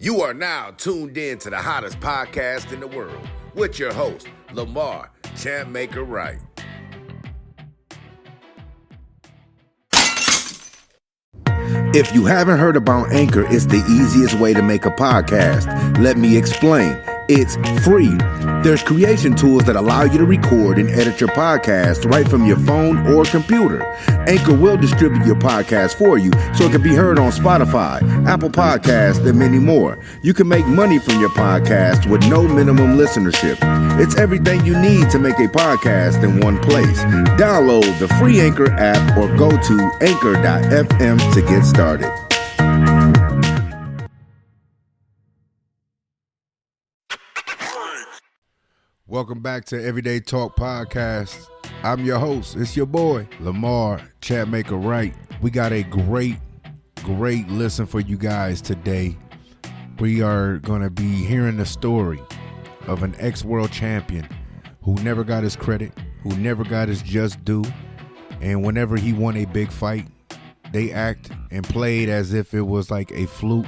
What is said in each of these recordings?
You are now tuned in to the hottest podcast in the world with your host, Lamar Champmaker Wright. If you haven't heard about Anchor, it's the easiest way to make a podcast. Let me explain. It's free. There's creation tools that allow you to record and edit your podcast right from your phone or computer. Anchor will distribute your podcast for you so it can be heard on Spotify, Apple Podcasts, and many more. You can make money from your podcast with no minimum listenership. It's everything you need to make a podcast in one place. Download the free Anchor app or go to anchor.fm to get started. Welcome back to Everyday Talk Podcast. I'm your host. It's your boy, Lamar Champmaker Wright. We got a great listen for you guys today. We are going to be hearing the story of an ex-world champion who never got his credit, who never got his just due, and whenever he won a big fight, they act and played as if it was like a fluke.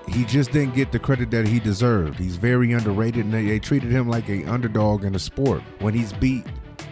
He just didn't get the credit that he deserved. He's very underrated, and they treated him like an underdog in the sport. When he's beat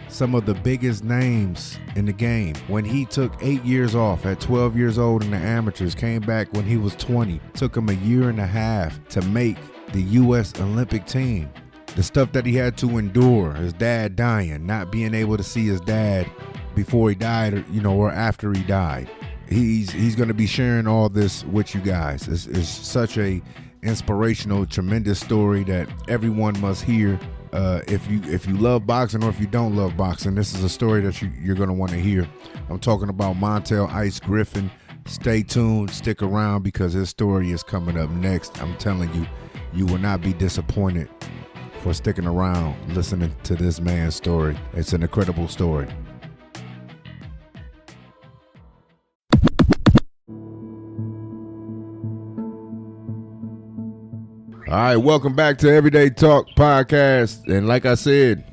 some of the biggest names in the game, when he took 8 years off at 12 years old in the amateurs, came back when he was 20, took him a year and a half to make the U.S. Olympic team. The stuff that he had to endure, his dad dying, not being able to see his dad before he died, or after he died. He's going to be sharing all this with you guys. It's such a inspirational, tremendous story that everyone must hear. If you love boxing or if you don't love boxing, this is a story that you're going to want to hear. I'm talking about Montell "Ice" Griffin. Stay tuned, stick around, because his story is coming up next. I'm telling you, you will not be disappointed for sticking around listening to this man's story. It's an incredible story. All right, welcome back to Everyday Talk Podcast. And like I said,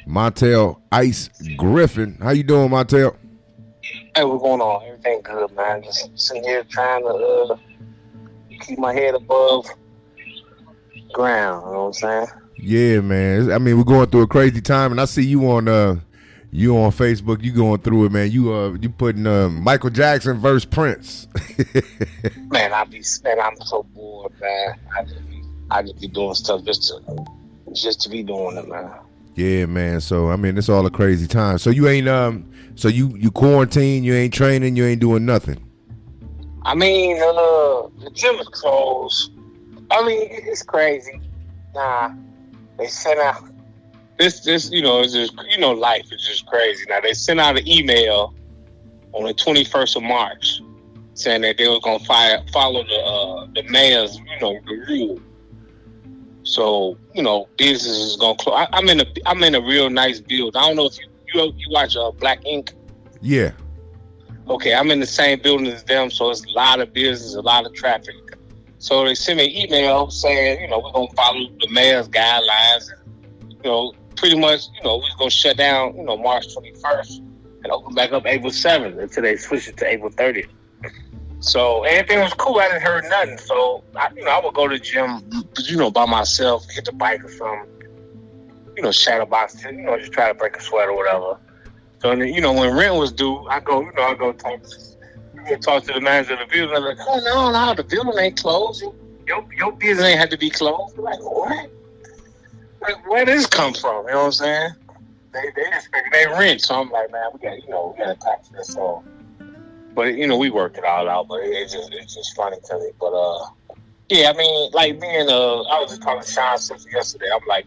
Montell "Ice" Griffin. How you doing, Montell? Hey, what's going on? Everything good, man. Just sitting here trying to keep my head above ground, you know what I'm saying? Yeah, man. I mean, we're going through a crazy time, and I see you on Facebook. You going through it, man. You putting Michael Jackson versus Prince. Man, I'm so bored, man. I just be doing stuff just to be doing it, man. Yeah, man. So I mean, it's all a crazy time. So you ain't so you quarantine, you ain't training, you ain't doing nothing. I mean, the gym is closed. I mean, it's crazy. Nah, they sent out this it's just life is just crazy. Now they sent out an email on the 21st of March saying that they were gonna follow the mayor's the rule. So, business is gonna close. I'm in a real nice build. I don't know if you watch Black Ink. Yeah. Okay, I'm in the same building as them, so it's a lot of business, a lot of traffic. So they sent me an email saying, we're gonna follow the mayor's guidelines, and pretty much, we're gonna shut down, March 21st and open back up April 7th until they switch it to April 30th. So everything was cool. I didn't hear nothing. So I would go to the gym, by myself, hit the bike or something, shadow box, just try to break a sweat or whatever. So then, when rent was due, I go talk to the manager of the building. I'm like, oh no, the building ain't closed. Your business ain't had to be closed. I'm like, what? Like, where did this come from? You know what I'm saying? They expect they rent. So I'm like, man, we gotta talk to this. So. But, we worked it all out, but it's just funny to me. But, yeah, I mean, like I was just talking to Sean Simpson yesterday. I'm like,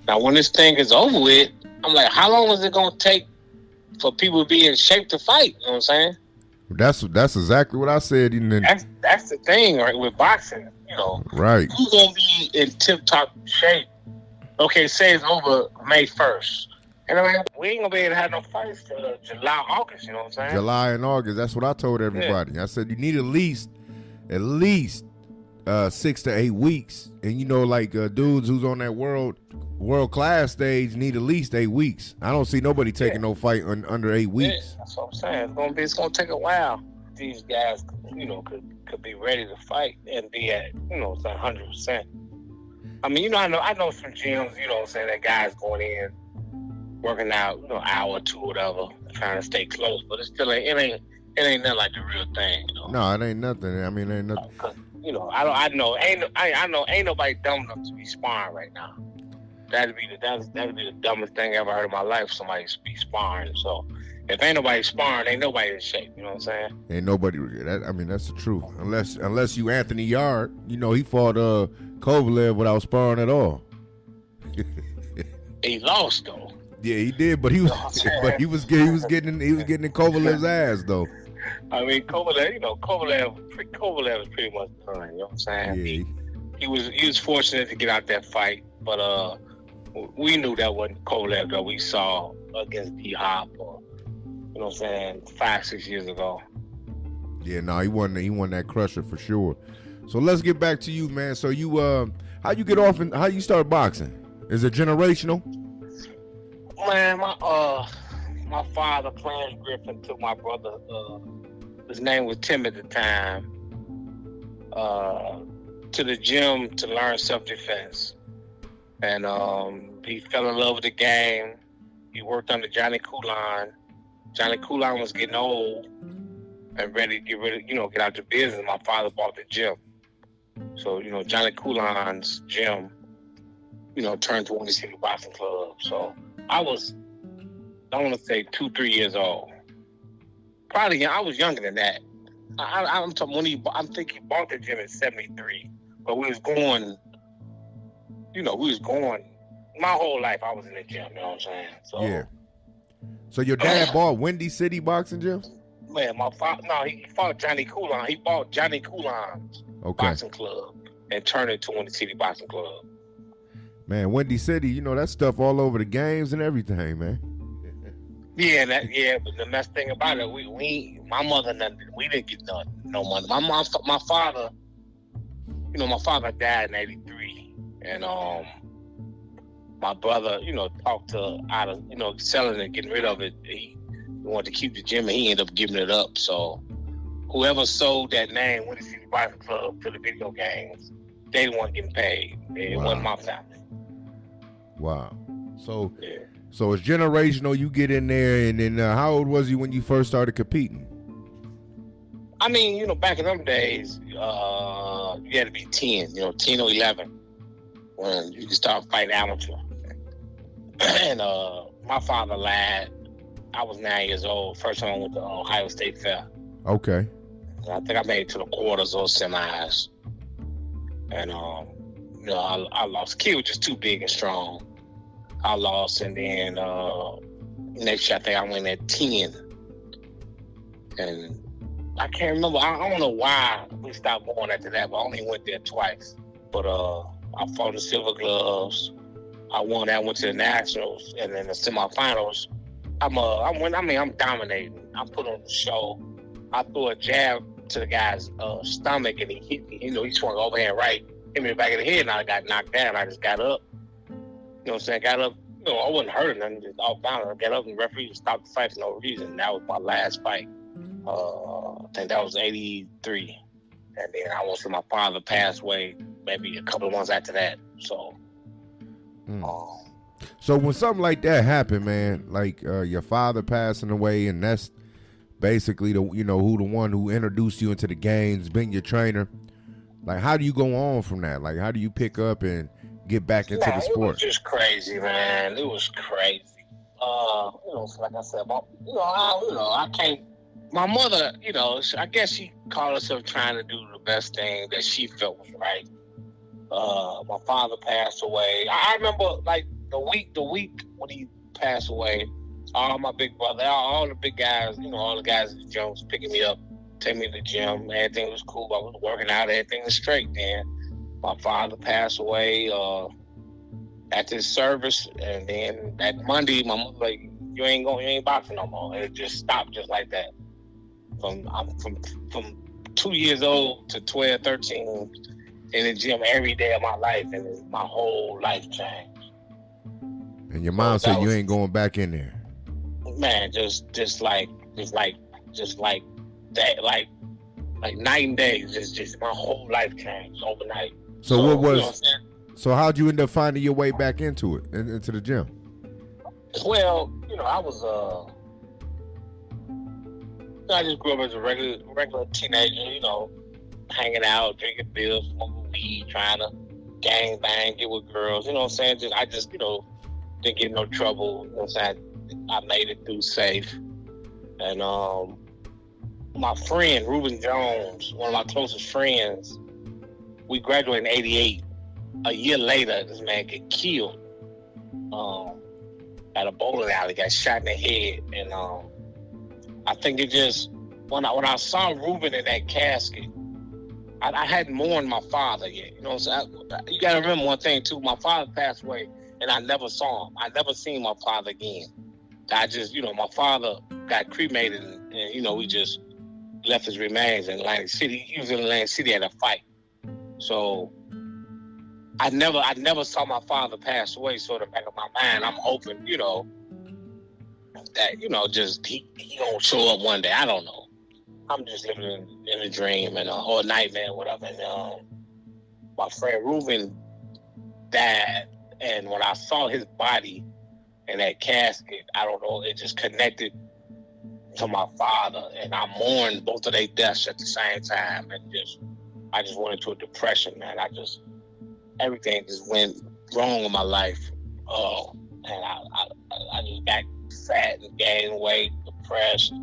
now when this thing is over with, I'm like, how long is it going to take for people to be in shape to fight? You know what I'm saying? That's exactly what I said. That's the thing, right, with boxing, Right. Who's going to be in tip-top shape? Okay, say it's over May 1st. And I mean, we ain't gonna be able to have no fights till July, August, you know what I'm saying? July and August, that's what I told everybody. Yeah. I said you need at least 6 to 8 weeks. And dudes who's on that world class stage need at least 8 weeks. I don't see nobody taking no fight under 8 weeks. Yeah, that's what I'm saying. It's gonna take a while. These guys, could could be ready to fight and be at, 100%. I mean, I know some gyms, that guys going in, working out, hour or two, whatever, trying to stay close, but it ain't nothing like the real thing. No, it ain't nothing. I mean, it ain't nothing. I know ain't nobody dumb enough to be sparring right now. That'd be the dumbest thing I ever heard in my life. Somebody be sparring. So if ain't nobody sparring, ain't nobody in shape. You know what I'm saying? Ain't nobody. That's the truth. Unless you Anthony Yard, he fought Kovalev without sparring at all. He lost though. Yeah, he did, but he was getting in Kovalev's ass though. I mean, Kovalev is pretty much done. You know what I'm saying? Yeah. He was fortunate to get out that fight, but we knew that wasn't Kovalev that we saw against D-Hop, or 5-6 years ago. Yeah, no, he won that crusher for sure. So let's get back to you, man. So you how you get off and how you start boxing? Is it generational? Man, my father, Montell Griffin, took my brother. His name was Tim at the time. To the gym to learn self-defense, and he fell in love with the game. He worked under Johnny Coulon. Johnny Coulon was getting old and ready to get out the business. My father bought the gym, so Johnny Coulon's gym, turned to Windy City Boxing Club. So I want to say 2-3 years old. Probably I was younger than that. I'm talking I think he bought the gym in '73, but we was going. My whole life I was in the gym. You know what I'm saying? So yeah. So your dad bought Windy City Boxing Gym? Man, my father. No, he fought Johnny Coulon. He bought Johnny Coulon's boxing club and turned it to Windy City Boxing Club. Man, Windy City, that stuff all over the games and everything, man. Yeah, but the best thing about it, my mother, we didn't get no money. My father, my father died in '83, and my brother, talked to out of, selling it, getting rid of it. He wanted to keep the gym, and he ended up giving it up. So whoever sold that name, Windy City Boxing Club, to the video games, they weren't getting paid. It wasn't my family. Wow. So. Yeah. So it's generational. You get in there, and then how old was you when you first started competing? I mean, back in them days, you had to be 10, 10 or 11 when you could start fighting amateur. And my father lied. I was 9 years old. First time I went to Ohio State Fair. Okay. And I think I made it to the quarters or semis. And I lost. Kid was just too big and strong. I lost, and then next year I think I went at 10, and I can't remember. I don't know why we stopped going after that, but I only went there twice. But I fought the Silver Gloves. I won that. Went to the Nationals, and then the semifinals. I'm dominating. I'm putting on the show. I threw a jab to the guy's stomach, and he hit me. He swung overhand right, hit me in the back of the head, and I got knocked down. I just got up. You know what I'm saying? Got up. I wasn't hurting nothing, just off balance. I got up and the referee stopped the fight for no reason. That was my last fight. I think that was '83. And then I was my father passed away maybe a couple of months after that. So So when something like that happened, man, like your father passing away, and that's basically the one who introduced you into the games, being your trainer. Like, how do you go on from that? Like, how do you pick up and get back into the sport? It was just crazy, man. It was crazy. Like I said, I can't. My mother, I guess she called herself trying to do the best thing that she felt was right. My father passed away. I remember, like, the week when he passed away, all my big brother, all the big guys, all the guys at the gym was picking me up, taking me to the gym. Everything was cool. I was working out. Everything was straight, man. My father passed away at this service, and then that Monday, my mother like, you ain't boxing no more. And it just stopped just like that. From 2 years old to 12, 13, in the gym every day of my life, and my whole life changed. And your mom said you ain't going back in there. Man, just like that, like like night and day. Just my whole life changed overnight. So what was? You know what I'm saying? So how'd you end up finding your way back into it, into the gym? Well, I was I just grew up as a regular teenager. Hanging out, drinking beers, smoking weed, trying to gang bang, get with girls. You know what I'm saying? I just didn't get in no trouble. You know what I'm saying? I made it through safe. And my friend Reuben Jones, one of my closest friends, we graduated in '88. A year later, this man get killed at a bowling alley, got shot in the head. And I think it just, when I saw Reuben in that casket, I hadn't mourned my father yet. You know what I'm saying? You got to remember one thing, too. My father passed away, and I never saw him. I never seen my father again. I just, my father got cremated, and we just left his remains in Atlantic City. He was in Atlantic City at a fight. So I never saw my father pass away. So in the back of my mind, I'm hoping, that, just he gonna show up one day. I don't know. I'm just living in a dream or a nightmare, whatever. And my friend Reuben died, and when I saw his body in that casket, I don't know, it just connected to my father, and I mourned both of their deaths at the same time, and I just went into a depression, man. Everything just went wrong in my life, and I just got fat and gained weight, depressed.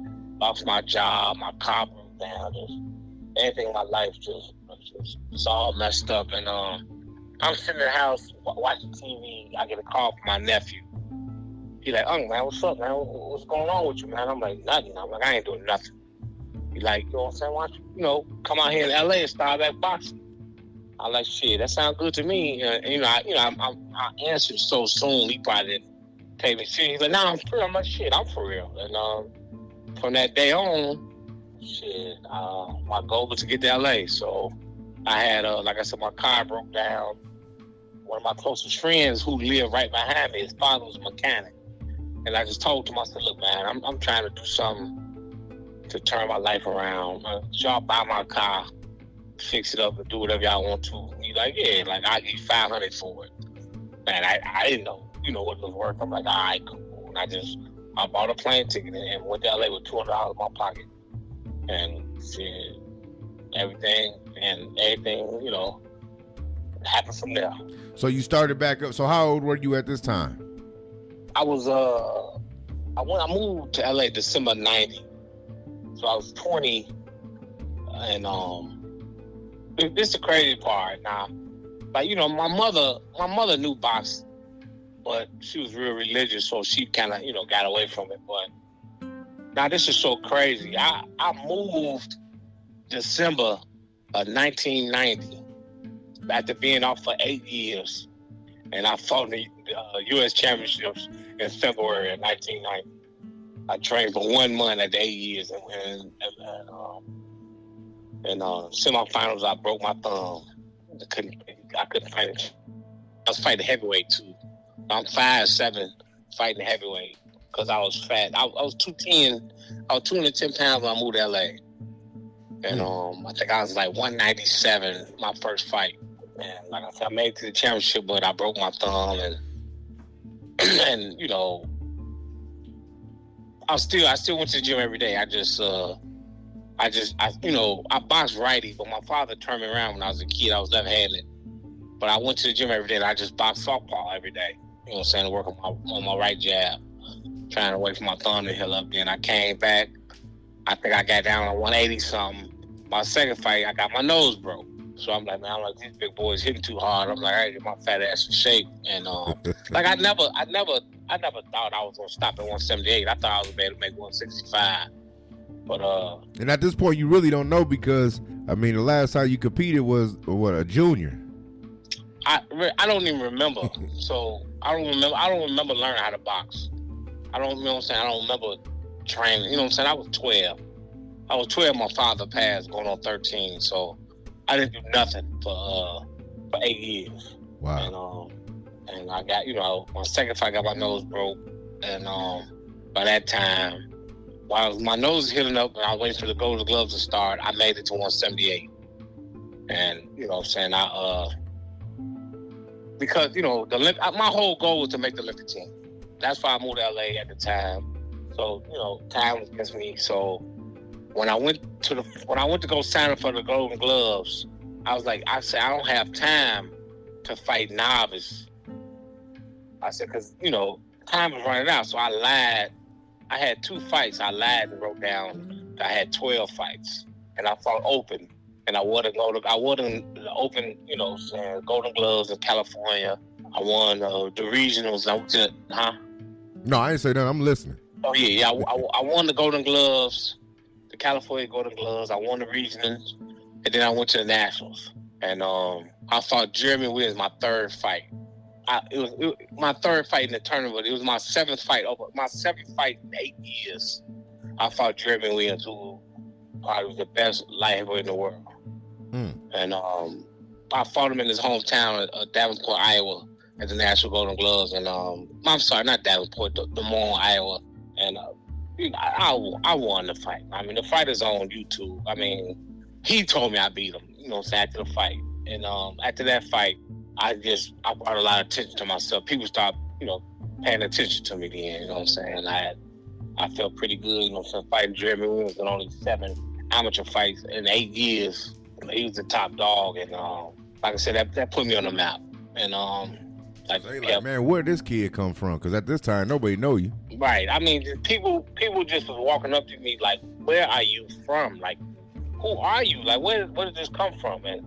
Lost my job, my car broke down, just everything in my life just all messed up. And I'm sitting in the house watching TV. I get a call from my nephew. He like, man, what's up, man? What's going on with you, man? I'm like, nothing. I'm like, I ain't doing nothing. He like, you know what I'm saying? Why don't you, come out here in LA and start back boxing? I like, shit, that sounds good to me. I answered so soon. He probably didn't take me serious. He's like, nah, I'm for real. I'm like, shit, I'm for real. And from that day on, my goal was to get to LA. So I had, like I said, my car broke down. One of my closest friends who lived right behind me, his father was a mechanic. And I just told him, I said, look, man, I'm trying to do something to turn my life around. Y'all buy my car, fix it up, and do whatever y'all want to. He's like, yeah, like I'll give you $500 for it. Man, I didn't know, what it was worth. I'm like, all right, cool. And I bought a plane ticket and went to LA with $200 in my pocket. And shit, everything, happened from there. So you started back up. So how old were you at this time? I was, I moved to LA December 90. So I was 20. And this is the crazy part. Now, like, my mother knew boxing, but she was real religious, so she kind of, got away from it. But now this is so crazy. I moved December of 1990 after being off for 8 years, and I fought in the U.S. Championships in February of 1990. I trained for 1 month at the 8 years, and semifinals I broke my thumb. I couldn't fight it. I was fighting heavyweight too. I'm 5'7", fighting heavyweight because I was fat. I was 210. I was 210 pounds when I moved to LA, and I think I was like 197 my first fight. And like I said, I made it to the championship, but I broke my thumb, and I still went to the gym every day. I boxed righty, but my father turned me around when I was a kid. I was left-handed, but I went to the gym every day, and I just boxed softball every day. You know what I'm saying? To work on my right jab, trying to wait for my thumb to heal up. Then I came back. I think I got down to 180 something. My second fight, I got my nose broke. So I'm like, man, these big boys hitting too hard. I'm like, I get my fat ass in shape. And like I never thought I was gonna stop at 178. I thought I was gonna be able to make 165. But and at this point, you really don't know because the last time you competed was a junior. I don't even remember. So I don't remember learning how to box. I don't remember training. You know what I'm saying? I was 12. My father passed, going on 13. So I didn't do nothing for 8 years. Wow. And I got, my second fight, I got my nose broke. And by that time, while my nose is healing up and I was waiting for the Golden Gloves to start, I made it to 178. And, you know what I'm saying, because, you know, my whole goal was to make the Olympic team. That's why I moved to LA at the time. So, you know, time was against me. So when I went to go sign up for the Golden Gloves, I said, I don't have time to fight novice. I said, because, you know, time was running out. So I lied. I had 2 fights. I lied and wrote down I had 12 fights. And I fought open. And I won the open, you know, Golden Gloves in California. I won the regionals. No, I ain't say that. I'm listening. Oh, yeah. I won the Golden Gloves, the California Golden Gloves. I won the regionals. And then I went to the nationals. And I fought Jeremy Williams, my 3rd fight. It was my 3rd fight in the tournament. It was my 7th fight. My 7th fight in 8 years. I fought Jeremy Williams, who probably was the best light heavyweight in the world. And I fought him in his hometown of Davenport, Iowa, at the National Golden Gloves. And I'm sorry, not Davenport, Des Moines, Iowa. And you know, I won the fight. I mean, the fight is on YouTube. I mean, he told me I beat him, you know, after the fight. And after that fight, I brought a lot of attention to myself. People stopped, you know, paying attention to me then, you know what I'm saying? I felt pretty good, you know what I'm saying, fighting Jeremy Williams in only 7 amateur fights in 8 years. He was the top dog, and like I said, that put me on the map. And man, where did this kid come from? Because at this time, nobody know you. Right. I mean, people just was walking up to me like, "Where are you from? Like, who are you? Like, where did this come from?" And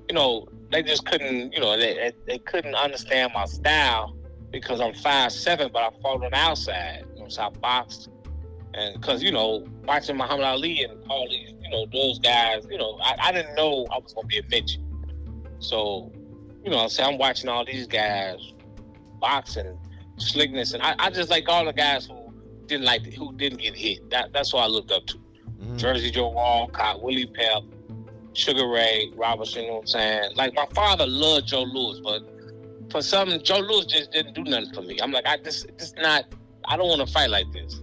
you know, they just couldn't, you know, they couldn't understand my style because I'm 5'7", but I fought on the outside. You know, so I boxed. And because, you know, watching Muhammad Ali and all these, you know, those guys, you know, I didn't know I was going to be a midget. So, you know, I'm watching all these guys boxing, slickness. And I just like all the guys who didn't get hit. That's what I looked up to. Mm-hmm. Jersey Joe Walcott, Willie Pep, Sugar Ray Robinson, you know what I'm saying? Like, my father loved Joe Louis, but for something, Joe Louis just didn't do nothing for me. I'm like, I don't want to fight like this.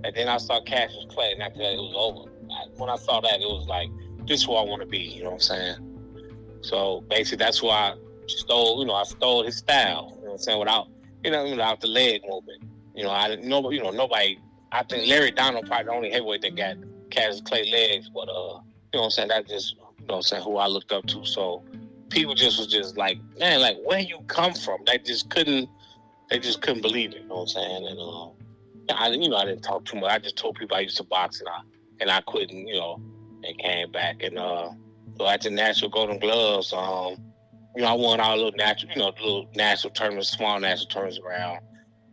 And then I saw Cassius Clay, and after that, it was over. When I saw that, it was like, this is who I want to be, you know what I'm saying? So, basically, that's why I stole his style, you know what I'm saying, without the leg movement. You know, nobody, I think Larry Donald probably the only heavyweight that got Cassius Clay legs, but, you know what I'm saying, that's just, you know what I'm saying, who I looked up to. So, people was just like, man, like, where you come from? They just couldn't believe it, you know what I'm saying? And, I didn't talk too much. I just told people I used to box and I quit and, you know, and came back. And so at the National Golden Gloves, you know, I won all little national tournaments, small national tournaments around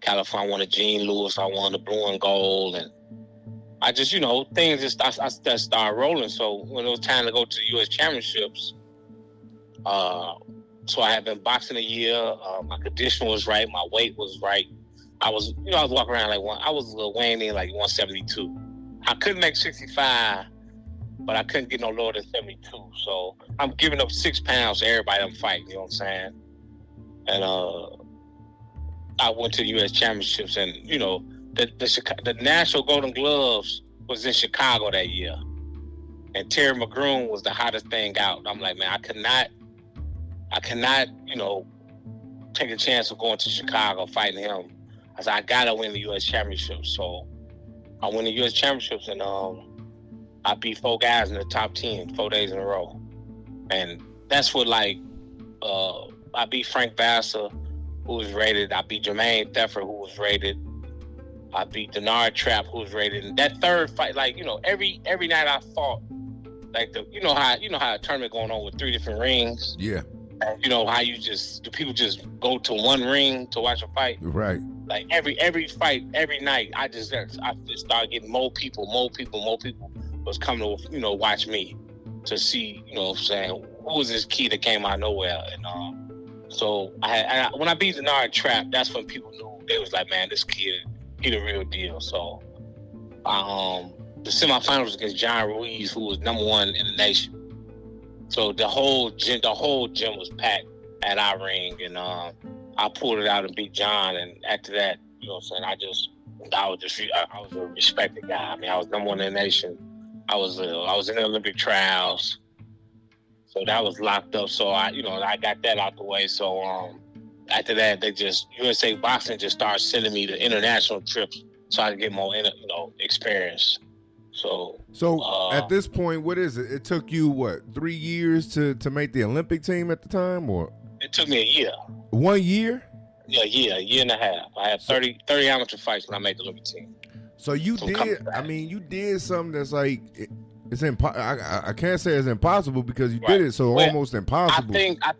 California. I won the Gene Lewis. I won the blue and gold. And I just, you know, things just started rolling. So when it was time to go to the U.S. Championships, so I had been boxing a year. My condition was right. My weight was right. I was walking around I was weighing in like 172. I couldn't make 65, but I couldn't get no lower than 72. So I'm giving up 6 pounds to everybody I'm fighting, you know what I'm saying? And I went to the U.S. Championships, and, you know, the National Golden Gloves was in Chicago that year. And Terry McGroom was the hottest thing out. I'm like, man, I cannot, you know, take a chance of going to Chicago fighting him. I said, I gotta win the U.S. Championship. So I won the U.S. Championships, and I beat 4 guys in the top 10 4 days in a row. And that's what, like, I beat Frank Vassar, who was rated. I beat Jermaine Theffer, who was rated. I beat Denard Trapp, who was rated. And that third fight, like, you know, every night I fought, like, you know how a tournament going on with 3 different rings. Yeah. And you know how the people just go to one ring to watch a fight. Right. Like every fight, every night, I just started getting more people was coming to, you know, watch me to see, you know what I'm saying, who was this kid that came out of nowhere. And so when I beat Denard Trapp, that's when people knew. They was like, man, this kid, he the real deal. So the semifinals was against John Ruiz, who was #1 in the nation. So the whole gym was packed at our ring, and I pulled it out and beat John. And after that, you know what I'm saying, I just I was a respected guy. I mean, I was number one in the nation. I was in the Olympic trials, so that was locked up. So I got that out the way. So after that, USA Boxing just started sending me to international trips so I could get more experience. So at this point, what is it? It took you what, 3 years to make the Olympic team at the time, or it took me a year. 1 year? Yeah, a year and a half. I had 30 amateur fights when I made the Olympic team. So you did something that's like it's I can't say it's impossible because you did it so almost impossible. I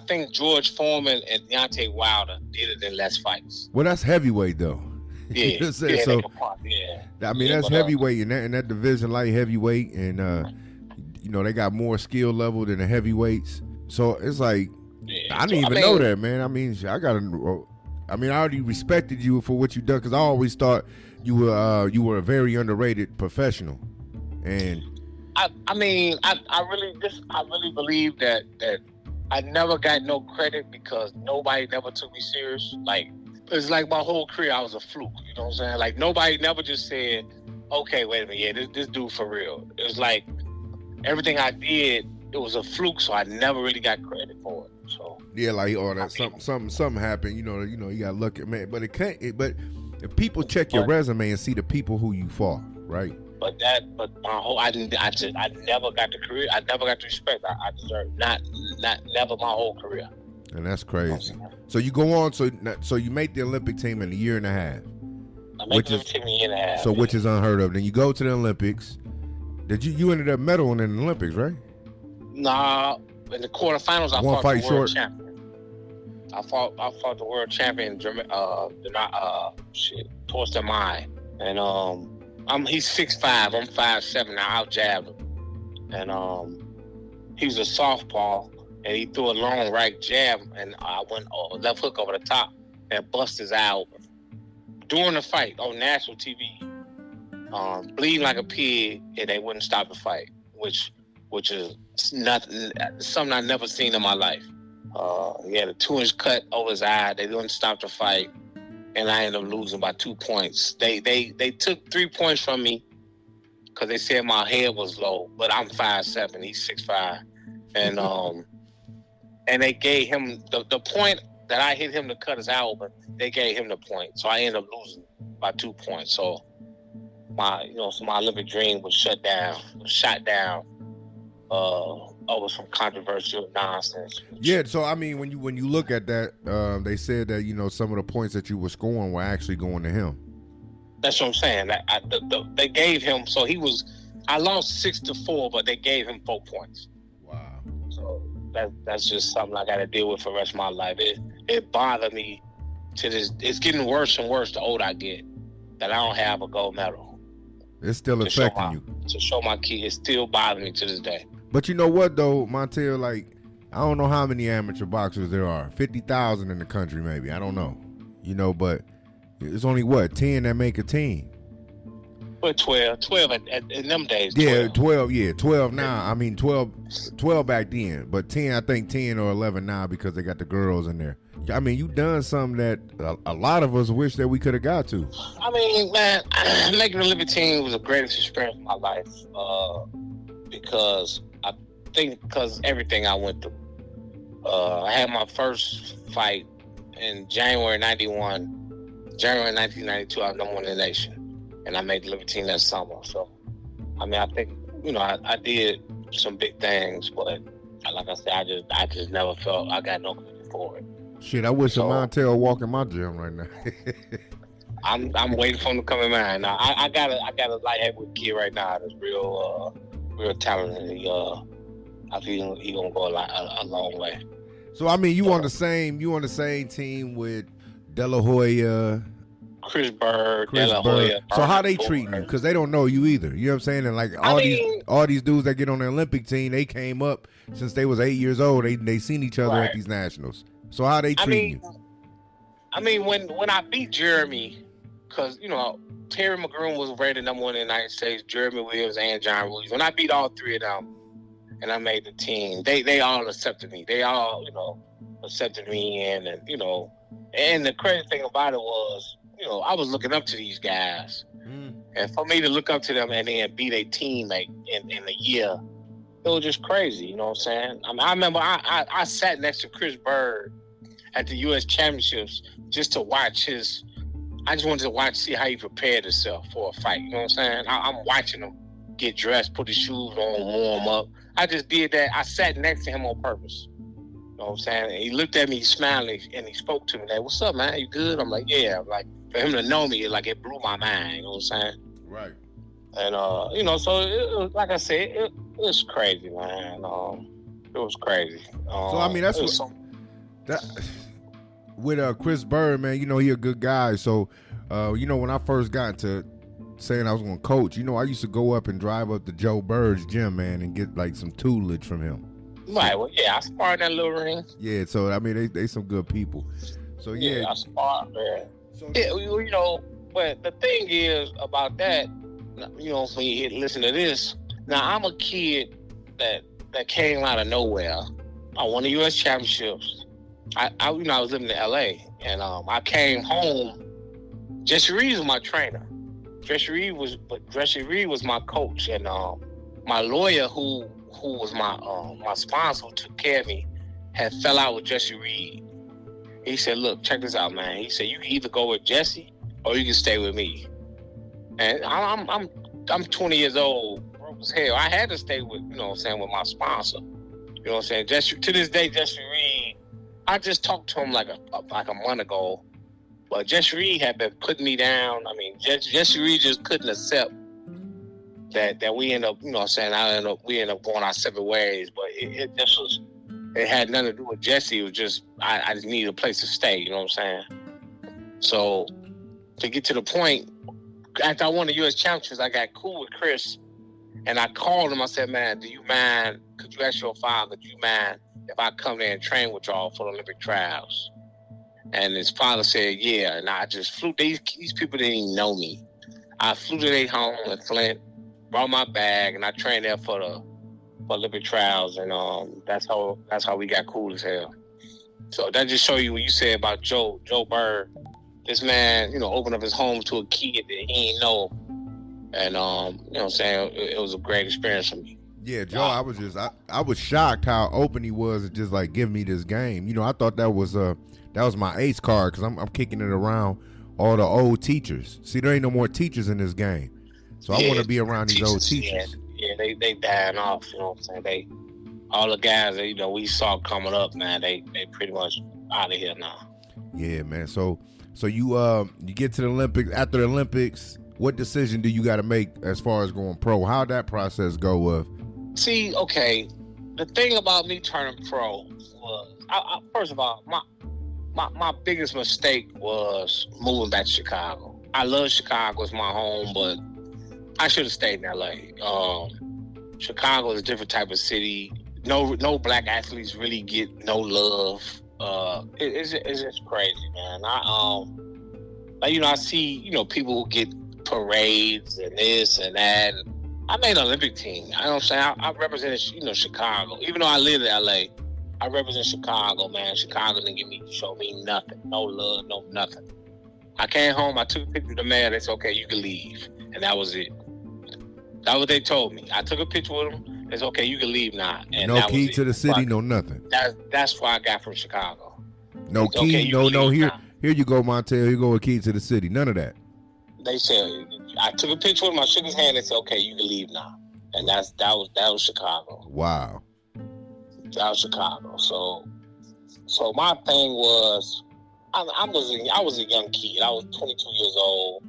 think George Foreman and Deontay Wilder did it in less fights. Well, that's heavyweight though. Yeah, I mean, that's heavyweight in that division, light heavyweight, and they got more skill level than the heavyweights. So it's like I didn't even know that, man. I mean, I already respected you for what you done because I always thought you were a very underrated professional, and I really believe that I never got no credit because nobody never took me serious. Like, it's like my whole career I was a fluke. You know what I'm saying? Like, nobody never just said, okay, wait a minute, yeah, this dude for real. It was like everything I did, it was a fluke, so I never really got credit for it. So yeah, like something happened. You got lucky, man. But but if people check your resume and see the people who you fought, right? But my whole I never got the career. I never got the respect I deserved. Never my whole career. And that's crazy. So you go on. So you make the Olympic team in a year and a half. I make the Olympic team in a year and a half. So which is unheard of. Then you go to the Olympics. Did you ended up medaling in the Olympics, right? Nah. In the quarterfinals, I fought the world champion. I fought the world champion, Torsten Mai, and he's 6'5", I'm 5'7". I out jabbed him, and he was a southpaw, and he threw a long right jab, and I went left hook over the top and bust his eye open during the fight on national TV, bleeding like a pig, and they wouldn't stop the fight, which is something I've never seen in my life. He had a 2-inch cut over his eye. They didn't stop the fight, and I ended up losing by 2 points. They took 3 points from me because they said my head was low, but I'm 5'7", he's 6'5", and they gave him the point that I hit him to cut his eye open. They gave him the point, so I ended up losing by 2 points. So my Olympic dream was shot down. Over some controversial nonsense. Yeah, so I mean, when you look at that, they said that some of the points that you were scoring were actually going to him. That's what I'm saying. They gave him, so I lost 6-4, but they gave him 4 points. Wow. So that's just something I got to deal with for the rest of my life. It bothered me to this. It's getting worse and worse the older I get that I don't have a gold medal. It's still affecting you. To show my kid, it still bothers me to this day. But you know what though, Montell, like, I don't know how many amateur boxers there are. 50,000 in the country maybe. I don't know. But it's only 10 that make a team. But 12 in them days. 12 now. I mean 12 back then, but 10, I think 10 or 11 now because they got the girls in there. I mean, you done something that a lot of us wish that we could have got to. I mean, man, making the Olympic team was the greatest experience of my life because everything I went through. I had my first fight in January 91. January 1992, I was number one in the nation, and I made the Olympic team that summer. So, I mean, I think I did some big things, but like I said, I just never felt I got no credit for it. Shit, I wish Montell walk in my gym right now. I'm waiting for him to come in mine. Now, I got a light heavyweight kid right now that's real talented. I think he gonna go a long way. So I mean, you on the same team with De La Hoya, Chris Bird, De La Hoya. So how they treating you? Because they don't know you either. You know what I'm saying? And like all these dudes that get on the Olympic team, they came up since they was 8 years old. They seen each other at these nationals. So how they treating you? I mean, when I beat Jeremy, because Terry McGroom was rated number one in the United States, Jeremy Williams and John Ruiz. When I beat all three of them, and I made the team, they all accepted me. They all accepted me, and the crazy thing about it was I was looking up to these guys. And for me to look up to them and then beat a teammate in a year, it was just crazy. You know what I'm saying? I remember I sat next to Chris Bird at the U.S. Championships just to watch his. I just wanted to see how he prepared himself for a fight. You know what I'm saying? I'm watching him get dressed, put his shoes on, warm up. I just did that. I sat next to him on purpose. You know what I'm saying? And he looked at me, smiling, and he spoke to me like, "What's up, man? You good?" I'm like, "Yeah." I'm like, for him to know me, it blew my mind. You know what I'm saying? Right. And so it was, like I said, it was crazy, man. It was crazy. So I mean, that's what with Chris Bird, man. He a good guy. So when I first got into saying I was going to coach, I used to go up and drive up to Joe Bird's gym, man, and get like some tutelage from him. Right. Well, yeah, I sparred that little ring. Yeah. So I mean, they some good people. So yeah, I sparred, man. So, yeah, but the thing is about that, when you listen to this, now I'm a kid that came out of nowhere. I won the U.S. Championships. I was living in L.A. and I came home. Jesse Reed was my trainer. Jesse Reed was my coach, and my lawyer who was my sponsor who took care of me had fell out with Jesse Reed. He said, "Look, check this out, man." He said, "You can either go with Jesse or you can stay with me." And I'm 20 years old, broke as hell. I had to stay with, with my sponsor. You know what I'm saying? To this day, Jesse Reed, I just talked to him like a month ago. But Jesse Reed had been putting me down. I mean, Jesse Reed just couldn't accept that we end up, we end up going our separate ways. But it had nothing to do with Jesse. It was just, I just needed a place to stay, you know what I'm saying? So, to get to the point, after I won the U.S. Championships, I got cool with Chris, and I called him. I said, "Man, do you mind, could you ask your father, do you mind if I come there and train with y'all for the Olympic trials?" And his father said, "Yeah." And I just flew. These people didn't even know me. I flew to their home in Flint, brought my bag, and I trained there for Olympic trials. And that's how we got cool as hell. So that just show you what you said about Joe Bird. This man, opened up his home to a kid that he didn't know. And, what I'm saying? It was a great experience for me. Yeah, Joe, wow. I was shocked how open he was to just like give me this game. I thought that was my ace card because I'm kicking it around all the old teachers. See, there ain't no more teachers in this game. So I want to be around these old teachers. Yeah, they dying off, you know what I'm saying? All the guys that, we saw coming up, man, they pretty much out of here now. Yeah, man. So you get to the Olympics. After the Olympics, what decision do you got to make as far as going pro? How'd that process go with? See, okay, the thing about me turning pro was, first of all, my biggest mistake was moving back to Chicago. I love Chicago, it's my home, but I should have stayed in L.A. Chicago is a different type of city. No black athletes really get no love. It's just crazy, man. I see, people who get parades and this and that. I made an Olympic team. You know what I'm saying? I represented, Chicago. Even though I live in LA, I represent Chicago, man. Chicago didn't show me nothing. No love, no nothing. I came home, I took a picture of the mayor. They said, "Okay, you can leave." And that was it. That's what they told me. I took a picture with them. They said, "Okay, you can leave now." And no key to the city, no nothing. That's why I got from Chicago. No key, no here. Now. Here you go, Montell. Here you go a key to the city. None of that. They said, I took a picture with him. I shook his hand. They said, "Okay, you can leave now." And that was Chicago. Wow. That was Chicago. So my thing was, I was a young kid. I was 22 years old.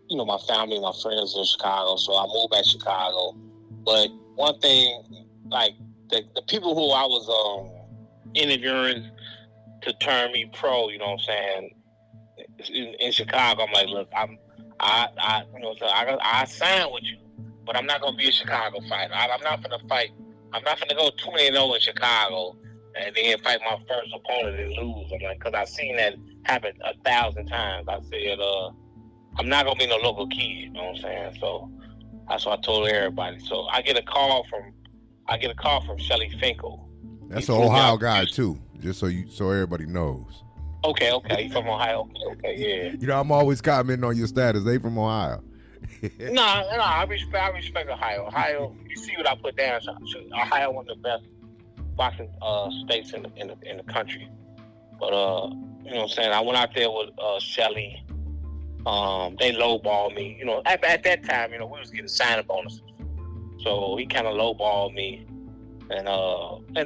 My family, my friends in Chicago. So I moved back to Chicago. But one thing, like the people who I was interviewing to turn me pro, you know what I'm saying, in Chicago, I'm like, "Look, I signed with you, but I'm not gonna be a Chicago fighter. I'm not gonna fight. I'm not gonna go 20-0 in Chicago and then fight my first opponent and lose." I'm like, because I've seen that happen 1,000 times. I said, I'm not gonna be no local kid. You know what I'm saying? So that's what I told everybody. So I get a call from Shelly Finkel. That's an Ohio guy too, just so everybody knows. Okay. You from Ohio? Okay, yeah. You know, I'm always commenting on your status. They from Ohio. No, I respect Ohio. Ohio, you see what I put down. So Ohio, one of the best boxing states in the country. But you know what I'm saying? I went out there with Shelly. They lowballed me. You know, at that time, you know, we was getting signing bonuses. So he kind of lowballed me. And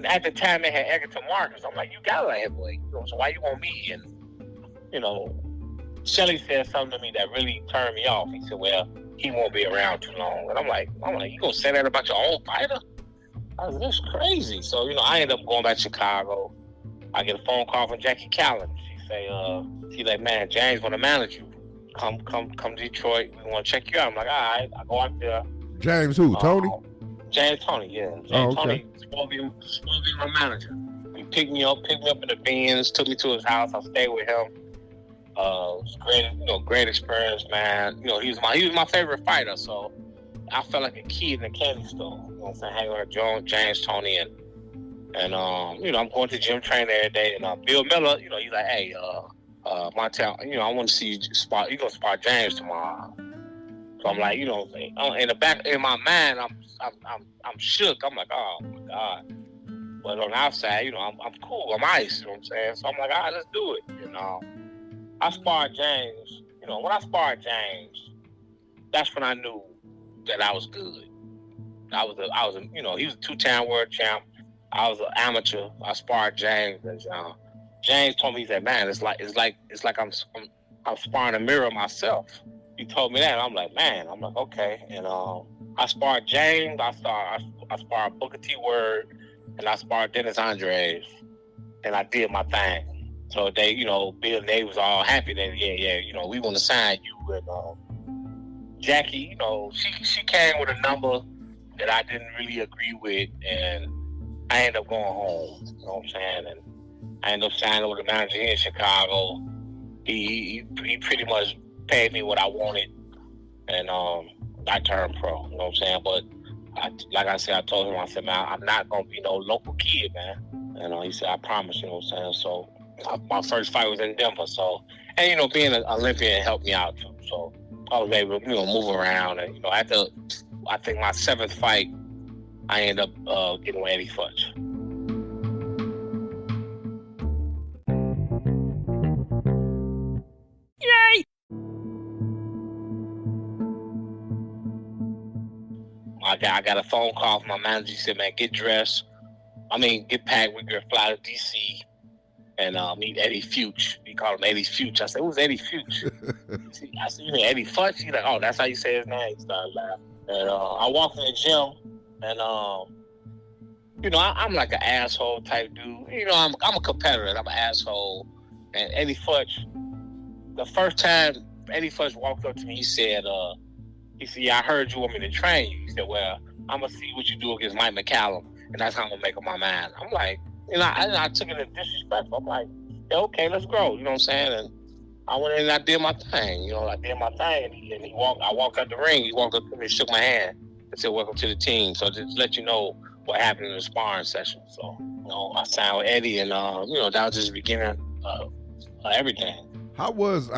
at the time they had Egerton Marcus. I'm like, you got a heavyweight. You know, so why you want me? And you know, Shelly said something to me that really turned me off. He said, well, he won't be around too long. And I'm like, you gonna say that about your own fighter? I was like, that's crazy. So, you know, I ended up going back to Chicago. I get a phone call from Jackie Callan. She's like, man, James wanna manage you. Come to Detroit. We wanna check you out. I'm like, all right. I go out there. James who? Tony? James Tony, yeah. James Tony supposed to be my manager. He picked me up in the Benz, took me to his house. I stayed with him. It was great experience, man. You know, he was my favorite fighter, so I felt like a kid in a candy store. You know what I'm saying? Hanging with James Tony and you know, I'm going to gym training every day. And Bill Miller, you know, he's like, hey, Montell, you know, I want to see you spar. You gonna spar James tomorrow? So I'm like, you know, in my mind, I'm shook. I'm like, oh my God. But on the outside, you know, I'm cool. I'm ice. You know what I'm saying? So I'm like, all right, let's do it. You know, I sparred James. You know, when I sparred James, that's when I knew that I was good. I was you know, he was a 2-time world champ. I was an amateur. I sparred James, and James told me, he said, man, it's like I'm sparring a mirror of myself. He told me that, and I'm like, okay. And I sparred James, I sparred Booker T. Word, and I sparred Dennis Andres, and I did my thing. So they, you know, Bill and they was all happy that, yeah, you know, we want to sign you. And Jackie, you know, she came with a number that I didn't really agree with, and I ended up going home. You know what I'm saying? And I ended up signing with a manager here in Chicago. He pretty much paid me what I wanted, and I turned pro. You know what I'm saying? But like I said, I told him, I said, man, I'm not gonna be no local kid, man. And he said, I promise. You know what I'm saying? So my first fight was in Denver. So, and you know, being an Olympian helped me out too. So I was able to, you know, move around. And you know, after I think my 7th fight, I ended up getting with Eddie Futch. Yay! I got a phone call from my manager. He said, man, get packed. We're going to fly to D.C. and meet Eddie Fuchs. He called him Eddie Fuchs. I said, who's Eddie Fuchs? I said, you mean Eddie Futch? He's like, oh, that's how you say his name. He started laughing. And I walked in the gym, and you know, I'm like an asshole type dude. You know, I'm a competitor. I'm an asshole. And Eddie Futch, the first time Eddie Futch walked up to me, he said, yeah, I heard you want me to train you. He said, well, I'm going to see what you do against Mike McCallum, and that's how I'm going to make up my mind. I'm like, you know, I took it as disrespectful. I'm like, yeah, okay, let's grow. You know what I'm saying? And I went in and I did my thing. You know, I did my thing. And I walked out the ring. He walked up to me and shook my hand and said, welcome to the team. So just let you know what happened in the sparring session. So, you know, I signed with Eddie, and, you know, that was just the beginning of everything. How was,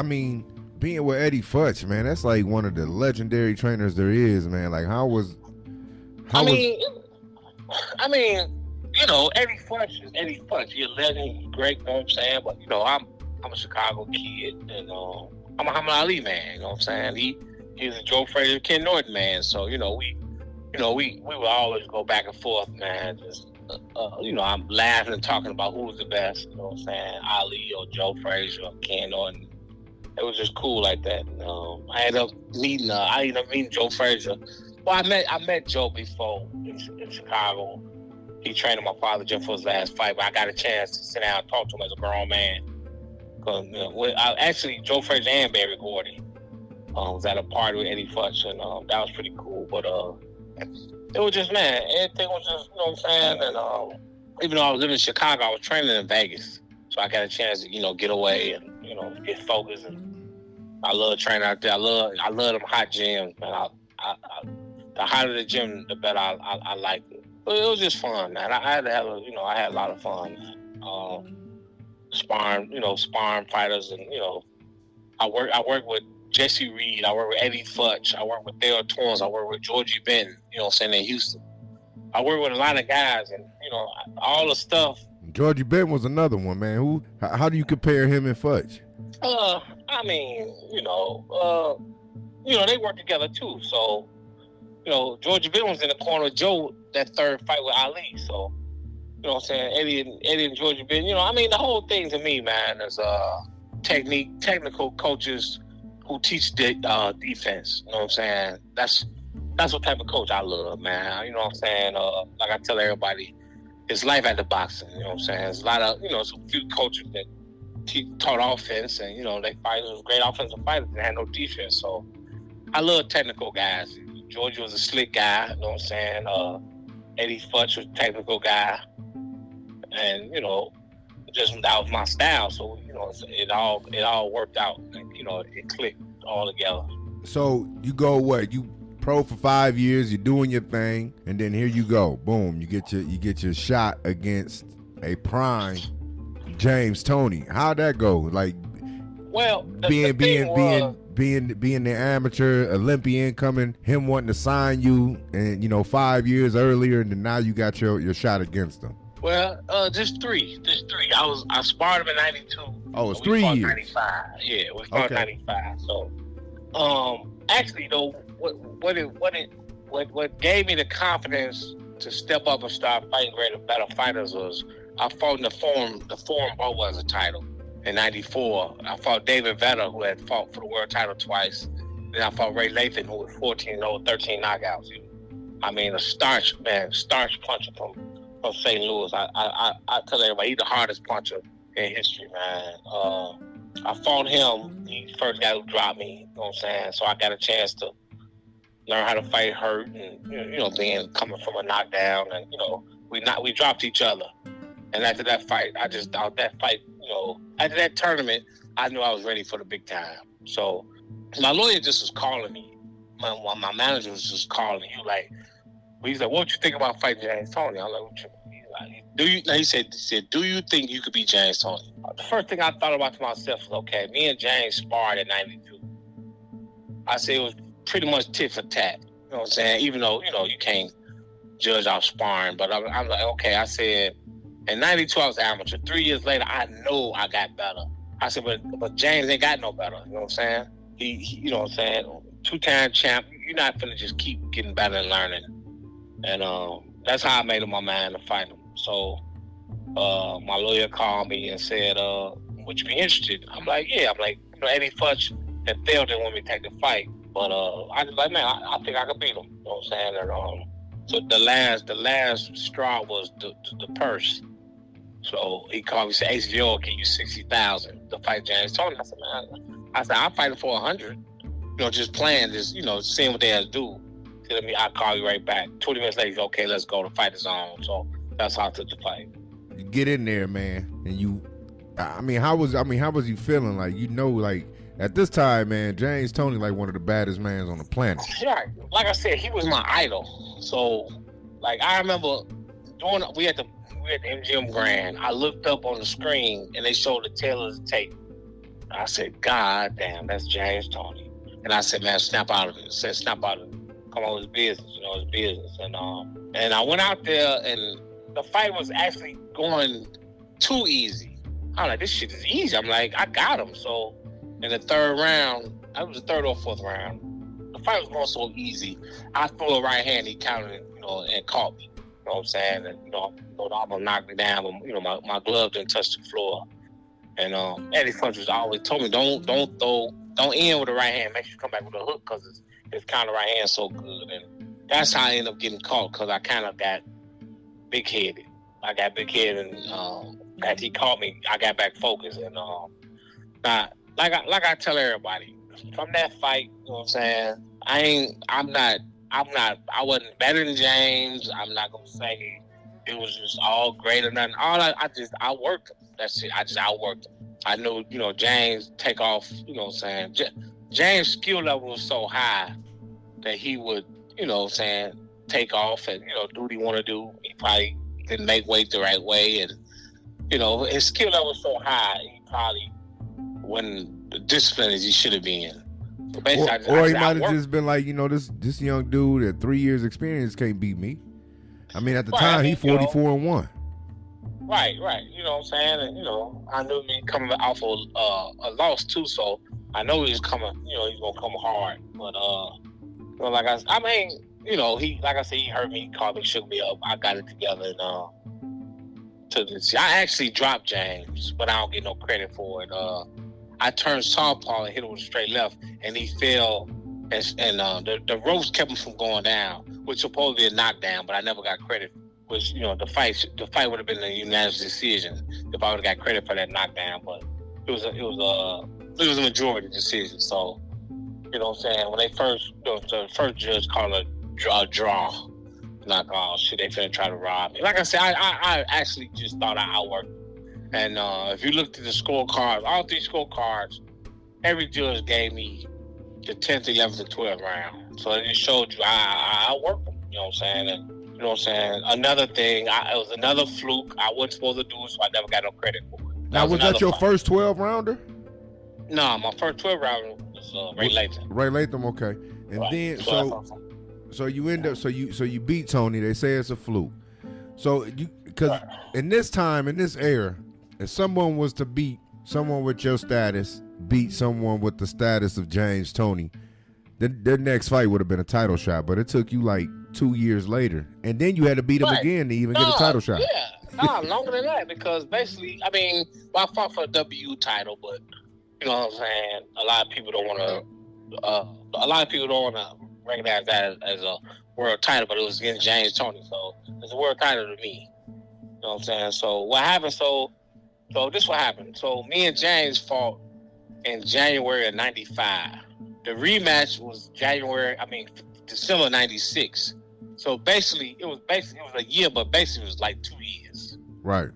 being with Eddie Futch, man? That's like one of the legendary trainers there is, man. Like, you know, Eddie Futch is Eddie Futch. He's a legend, he's great, you know what I'm saying? But, you know, I'm a Chicago kid, and I'm a Muhammad Ali man, you know what I'm saying? He was a Joe Frazier, Ken Norton man. So, you know, we would always go back and forth, man. Just, you know, I'm laughing and talking about who was the best, you know what I'm saying? Ali or Joe Frazier or Ken Norton. It was just cool like that. I ended up meeting Joe Frazier. Well, I met Joe before in Chicago. He trained in my father's gym for his last fight, but I got a chance to sit down and talk to him as a grown man. Cause, you know, actually, Joe Frazier and Barry Gordy was at a party with Eddie Futch, and that was pretty cool. But it was just, man, everything was just, you know what I'm saying? And even though I was living in Chicago, I was training in Vegas, so I got a chance to, you know, get away and, you know, get focused. And I love training out there. I love them hot gyms, man. The hotter the gym, the better I liked it. But it was just fun, man. I had a lot of fun. sparring fighters, and I work with Jesse Reed, I work with Eddie Futch, I work with Dale Torrance, I work with Georgie Benton, saying, in Houston. I work with a lot of guys, and all the stuff. Georgie Benton was another one, man. How do you compare him and Futch? I mean, they work together too. So, Georgie Benton was in the corner of Joe that third fight with Ali. So, what I'm saying, Eddie and Georgie Benton. I mean, the whole thing to me, man, is technical coaches who teach defense. You know what I'm saying? That's what type of coach I love, man. You know what I'm saying? Like I tell everybody, it's life at the boxing. You know what I'm saying? There's a lot of, some few coaches that taught offense, and they fighters was great offensive fighters and had no defense. So I love technical guys. George was a slick guy. You know what I'm saying? Eddie Futch was a technical guy, and just that was my style. So it all worked out. And, it clicked all together. So you go what you pro for 5 years, you're doing your thing, and then here you go, boom, you get your shot against a prime James Toney. How'd that go? Like, well, being the amateur Olympian, coming, him wanting to sign you, and 5 years earlier, and then now you got your shot against him. Well, just three. I sparred him in '92. Oh, it's 3 years. '95. Yeah, we fought in '95. So, actually though, what gave me the confidence to step up and start fighting greater, better fighters was I fought in the Forum Budweiser title in '94. I fought David Vetter, who had fought for the world title twice. Then I fought Ray Lathan, who was 14-0, 13 knockouts. I mean, a starch puncher from St. Louis. I tell everybody, he's the hardest puncher in history, man. I fought him. He's the first guy who dropped me. You know what I'm saying? So I got a chance to learn how to fight hurt, and being coming from a knockdown, and we dropped each other. And after that fight, after that tournament, I knew I was ready for the big time. So my lawyer just was calling me. My manager was just calling. He was like, "What you think about fighting James Toney?" I was like, "What you?" He said, "Do you think you could beat James Toney?" The first thing I thought about to myself was, okay, me and James sparred in '92. I said it was pretty much tit for tat. You know what I'm saying? Even though, you can't judge off sparring. But I'm like, okay, I said, in '92 I was amateur. 3 years later, I know I got better. I said, but James ain't got no better. You know what I'm saying? He you know what I'm saying? 2-time champ. You're not finna just keep getting better and learning. And that's how I made up my mind to fight him. So my lawyer called me and said, would you be interested? I'm like, yeah. I'm like, Eddie Futch and Theo didn't want me to take the fight. But I was like, man, I think I could beat him. You know what I'm saying? And, so the last straw was the purse. So he called me and said, HBO will give you $60,000 to fight James Toney. I said, man, I'll fight him for $100. Just playing, just seeing what they had to do. Telling me I'll call you right back. 20 minutes later, he's okay, let's go. The fight is on. So that's how I took the fight. You get in there, man, and how was you feeling? Like, like at this time, man, James Toney like one of the baddest mans on the planet. Yeah, like I said, he was my idol. So, like, I remember we at the MGM Grand. I looked up on the screen and they showed the tail of the tape. I said, God damn, that's James Toney. And I said, man, snap out of it. Come on, it's business, it's business. And I went out there, and the fight was actually going too easy. I'm like, this shit is easy. I'm like, I got him. So in the third round, I was the third or fourth round, the fight was going so easy. I threw a right hand, he countered it, and caught me. You know what I'm saying? And, almost knocked me down, but, my glove didn't touch the floor. And Eddie Futch was always told me, don't end with a right hand. Make sure you come back with a hook, because his counter right hand so good. And that's how I ended up getting caught, because I kind of got big-headed. I got big-headed, and after he caught me, I got back focused. And like I tell everybody, from that fight, you know what I'm saying, I wasn't better than James. I'm not gonna say it was just all great or nothing. I worked him. That's it. I just outworked him. I knew, James take off, you know what I'm saying? James' skill level was so high that he would, take off and, do what he want to do. He probably didn't make weight the right way. And, you know, his skill level was so high, he probably wasn't the discipline as he should have been. So basically, or he might have just been like, you know, this young dude at 3 years experience can't beat me. I mean, at the time, he 44-1. Right. You know what I'm saying? And, you know, I knew he coming off a loss too, so I know he was coming. You know, he's gonna come hard. But you know, like I mean, you know, he, like I said, he hurt me, he called me, shook me up. I got it together, and I actually dropped James, but I don't get no credit for it. I turned southpaw and hit him with a straight left, and he fell, and the ropes kept him from going down, which supposed to be a knockdown, but I never got credit. Which, you know, the fight would have been a unanimous decision if I would have got credit for that knockdown, but it was a majority decision. So, you know what I'm saying? When they first, you know, the first judge called a draw. Like, oh shit, they finna try to rob me. Like I said, I actually just thought I outworked. And if you looked at the scorecards, all 3 scorecards, every judge gave me the 10th, 11th, and 12th round. So it just showed you I outworked them. You know what I'm saying? And, you know what I'm saying? Another thing, it was another fluke. I wasn't supposed to do it, so I never got no credit for it. Now, was that your first 12 rounder? No, my first 12 rounder was Ray Latham. Ray Latham, okay. And right. Then so you end up so you beat Tony. They say it's a fluke. So because in this time, in this era, if someone was to beat someone with your status, beat someone with the status of James Toney, then their next fight would have been a title shot. But it took you like 2 years later, and then you had to beat him again to even get a title shot. Yeah, longer than that, because basically, I mean, I fought for a W title, but you know what I'm saying. A lot of people don't want to recognize that as a world title, but it was against James Toney, so it's a world title to me. You know what I'm saying? So what happened? So this what happened. So me and James fought in January of '95. The rematch was December '96. So basically, it was a year, but basically it was like 2 years. Right. You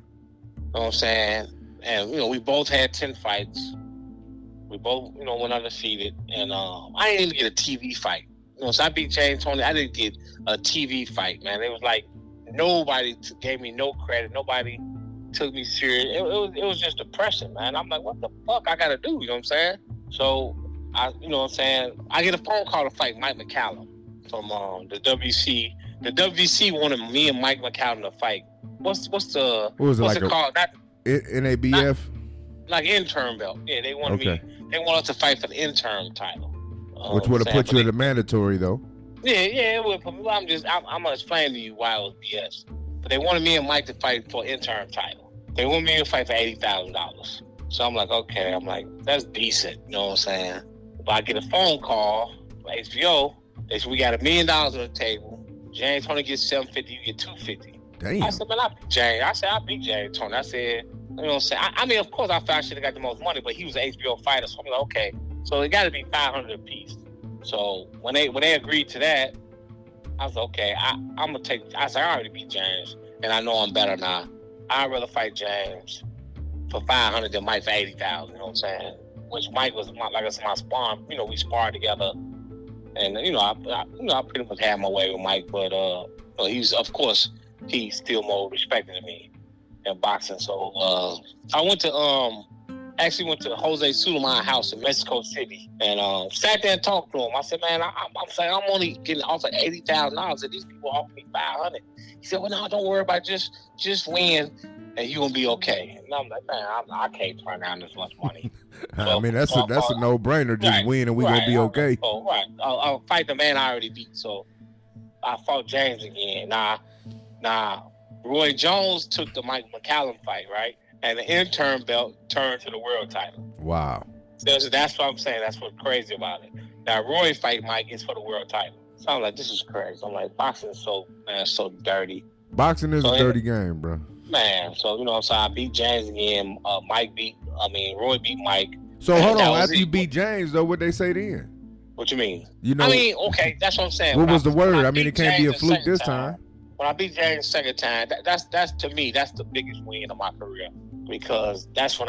know what I'm saying? And you know, we both had 10 fights. We both, you know, went undefeated, and I didn't even get a TV fight. You know, so I beat James Toney. I didn't get a TV fight, man. It was like nobody gave me no credit. Nobody took me serious. It was just depression, man. I'm like, what the fuck I gotta do? You know what I'm saying? So you know what I'm saying? I get a phone call to fight Mike McCallum from the WC. The WC wanted me and Mike McCallum to fight. What's it called? NABF? Like interim belt. Yeah, they wanted me. They want us to fight for the interim title. Which would have put you in the mandatory, though. Yeah, it would. I'm gonna explain to you why it was BS. But they wanted me and Mike to fight for an interim title. They wanted me to fight for $80,000. So I'm like, okay. I'm like, that's decent. You know what I'm saying? But I get a phone call from HBO. They said, we got $1 million on the table. James Toney gets $750, you get $250. Damn. I said, man, I beat James Toney. I said, you know what I'm saying? I mean, of course, I thought I should have got the most money, but he was an HBO fighter, so I'm like, okay. So it got to be $500 a piece. So when they agreed to that, I was like, okay, I'm gonna take. I said, I already beat James, and I know I'm better now. I'd rather fight James for $500 than Mike for $80,000. You know what I'm saying? Which Mike was like I said, my spar. You know, we sparred together, and I pretty much had my way with Mike, but he's still more respected than me in boxing. So I went to Jose Sulaiman's house in Mexico City and sat there and talked to him. I said, man, I'm saying I'm only getting offered $80,000 and these people offer me $500. He said, well, no, don't worry about it. Just win and you're gonna be okay. And I'm like, man, I can't turn down this much money. So, I mean, that's a no-brainer. Just win and we're gonna be okay. I'll fight the man I already beat. So I fought James again. Now, Roy Jones took the Mike McCallum fight, right? And the interim belt turned to the world title. Wow. So that's what I'm saying. That's what's crazy about it. Now, Roy fight Mike is for the world title. So I'm like, this is crazy. I'm like, boxing is so dirty. Boxing is a dirty game, bro. Man, so, you know, so I beat James again. Roy beat Mike. So hold on. After you beat James, though, what'd they say then? What you mean? You know, I mean, okay, that's what I'm saying. What was the word? I mean, it can't be a fluke this time. When I beat James the second time, that's to me, that's the biggest win of my career. Because that's when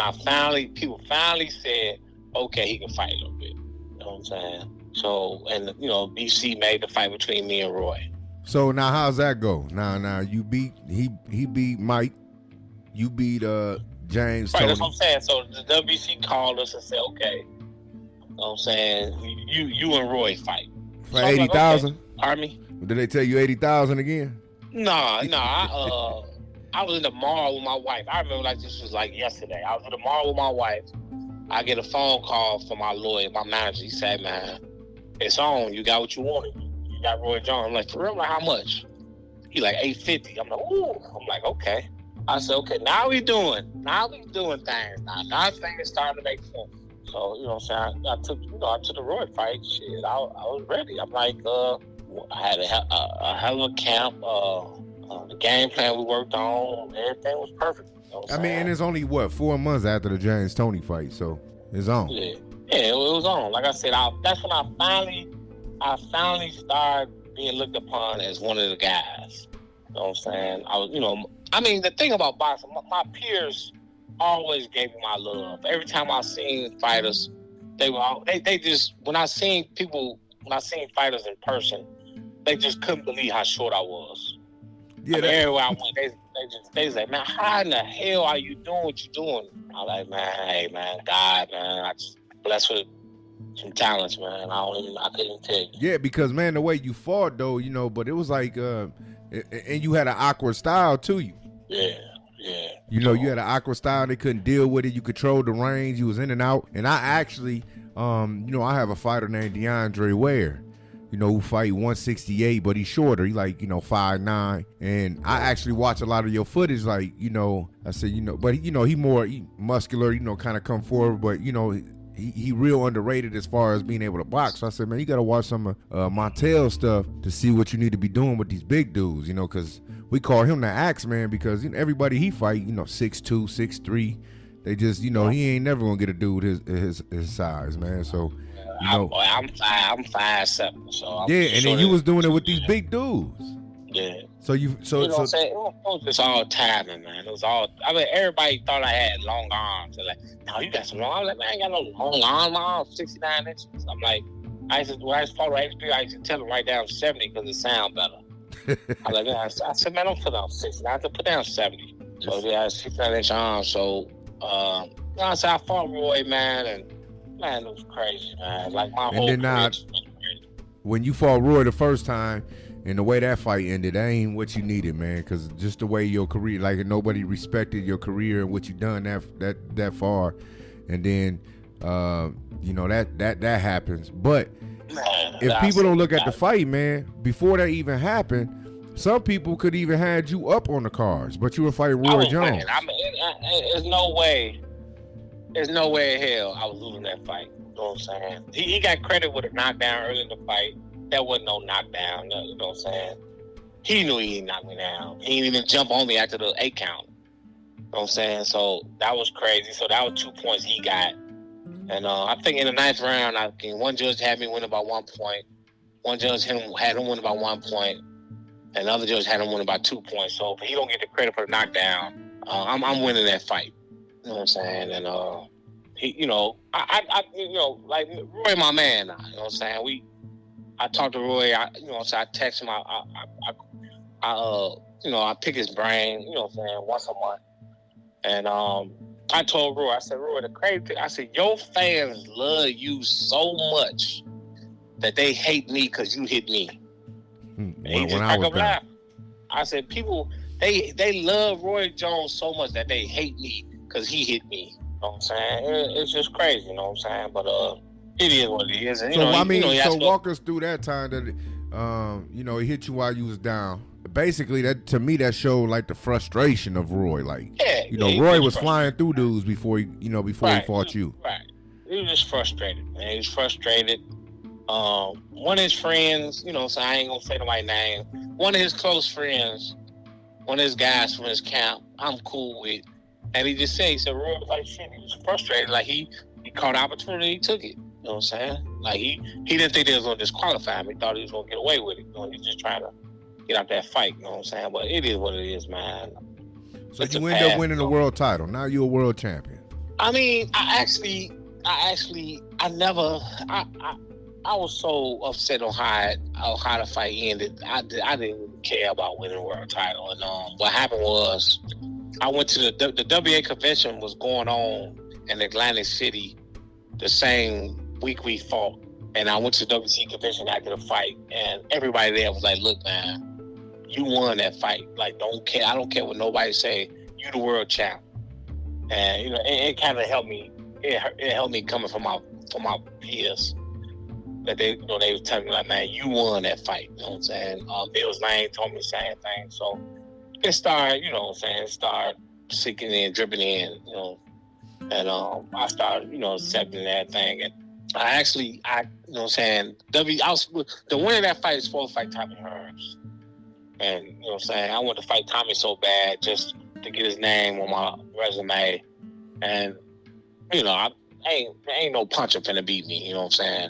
people finally said, okay, he can fight a little bit. You know what I'm saying? So, and you know, BC made the fight between me and Roy. So now how's that go? Now he beat Mike. You beat James Right, Toney. that's what I'm saying. So the WBC called us and said, okay, you know what I'm saying, you and Roy fight. For 80,000? Okay. Pardon me? Did they tell you 80,000 again? No. I was in the mall with my wife. I remember like this was like yesterday. I was in the mall with my wife. I get a phone call from my lawyer, my manager. He said, man, it's on. You got what you wanted. You got Roy Jones. I'm like, for real? Like, how much? He like, $850. I'm like, ooh. I'm like, okay. I said, okay, now we doing things. Now things starting to make sense. So, you know what I'm saying? I took the Roy fight. Shit, I was ready. I'm like, I had a hell of a camp. The game plan we worked on, everything was perfect. You know I mean, and it's only 4 months after the James Toney fight, so it's on. Yeah, it was on. Like I said, that's when I finally started being looked upon as one of the guys. You know what I'm saying? I was, I mean, the thing about boxing, my peers always gave me my love. Every time I seen fighters, they just, when I seen fighters in person, they just couldn't believe how short I was. Yeah, everywhere I went, they say, man, how in the hell are you doing what you're doing? I'm like, man, hey, man, God, man, I just blessed with some talents, man. I couldn't tell you. Yeah, because, man, the way you fought, though, but it was like, and you had an awkward style, to you. Yeah. You had an awkward style. They couldn't deal with it. You controlled the range. You was in and out. And I actually, I have a fighter named DeAndre Ware, who fight 168, but he's shorter. He 5'9". And I actually watch a lot of your footage. I said, but he more muscular, kind of come forward. But, he real underrated as far as being able to box. So I said, man, you got to watch some of Montell stuff to see what you need to be doing with these big dudes, because we call him the Axe Man because everybody he fight, 6'2", 6'3". They just, he ain't never gonna get a dude his size, man. So, I'm 5'7", so I'm and then you was doing it with these big dudes. Yeah. So what I'm saying? It was just all timing, man. It was all. I mean, everybody thought I had long arms. They're like, "No, you got some long." I was like, "Man, I ain't got no long arms. My arms 69 inches." I'm like, when I used to follow HP, I used to tell them write down 70 because it sound better. I was like, man, I said, man, don't put down 60. I have to put down 70. So yeah, I had 69-inch arms. So I said, I fought Roy, man, and man, it was crazy, man. Like my whole career was crazy. When you fought Roy the first time, and the way that fight ended, that ain't what you needed, man. Because just the way your career, nobody respected your career and what you done that far, and then that happens. But if people don't look at the fight, man, before that even happened, some people could even had you up on the cards, but you were fighting Roy Jones. There's no way in hell I was losing that fight. You know what I'm saying? He got credit with a knockdown early in the fight. That wasn't no knockdown. You know what I'm saying? He knew he didn't knock me down. He didn't even jump on me after the 8 count. You know what I'm saying? So that was crazy. So that was 2 points he got. And I think in the 9th round, one judge had me winning by 1 point. One judge had him winning by 1 point. And the other judge had him winning by 2 points. So if he don't get the credit for the knockdown, I'm winning that fight. You know what I'm saying? And he, I like Roy, my man. Now, you know what I'm saying? I talked to Roy. I text him. I pick his brain. You know what I'm saying? Once a month. And I told Roy, I said, Roy, the crazy thing, I said, your fans love you so much that they hate me because you hit me. And he just cracked up laughing. I said, people, they love Roy Jones so much that they hate me because he hit me. You know what I'm saying? It's just crazy. You know what I'm saying? But it is what it is. And, so walk us through that time that he hit you while you was down. Basically, that to me that showed like the frustration of Roy. Roy was flying through dudes before he fought you. Right. He was just frustrated, man. He was frustrated. One of his friends, so I ain't gonna say nobody's name. One of his close friends, one of his guys from his camp, I'm cool with, and he said, Roy was like shit. He was frustrated. Like he caught the opportunity, he took it. You know what I'm saying? Like he didn't think they was gonna disqualify him. He thought he was gonna get away with it. He's just trying to get out that fight. You know what I'm saying? But it is what it is, man. So you end up winning the world title. Now you're a world champion. I mean, I was so upset on how the fight ended. I didn't care about winning the world title. And what happened was, I went to the WA convention was going on in Atlantic City the same week we fought. And I went to the WC convention after the fight, and everybody there was like, "Look, man, you won that fight. Like, don't care. I don't care what nobody say. You the world champ." And you know, it kind of helped me. It helped me coming from my peers that they were telling me like, "Man, you won that fight." You know what I'm saying? Bill's Lane told me the same thing. So it started, you know what I'm saying? It started sinking in, dripping in, you know, and I started, you know, accepting that thing. And I you know what I'm saying? The winner of that fight is supposed to fight Tommy Hearns. And, you know what I'm saying? I wanted to fight Tommy so bad just to get his name on my resume. And, you know, I ain't no puncher finna beat me, you know what I'm saying?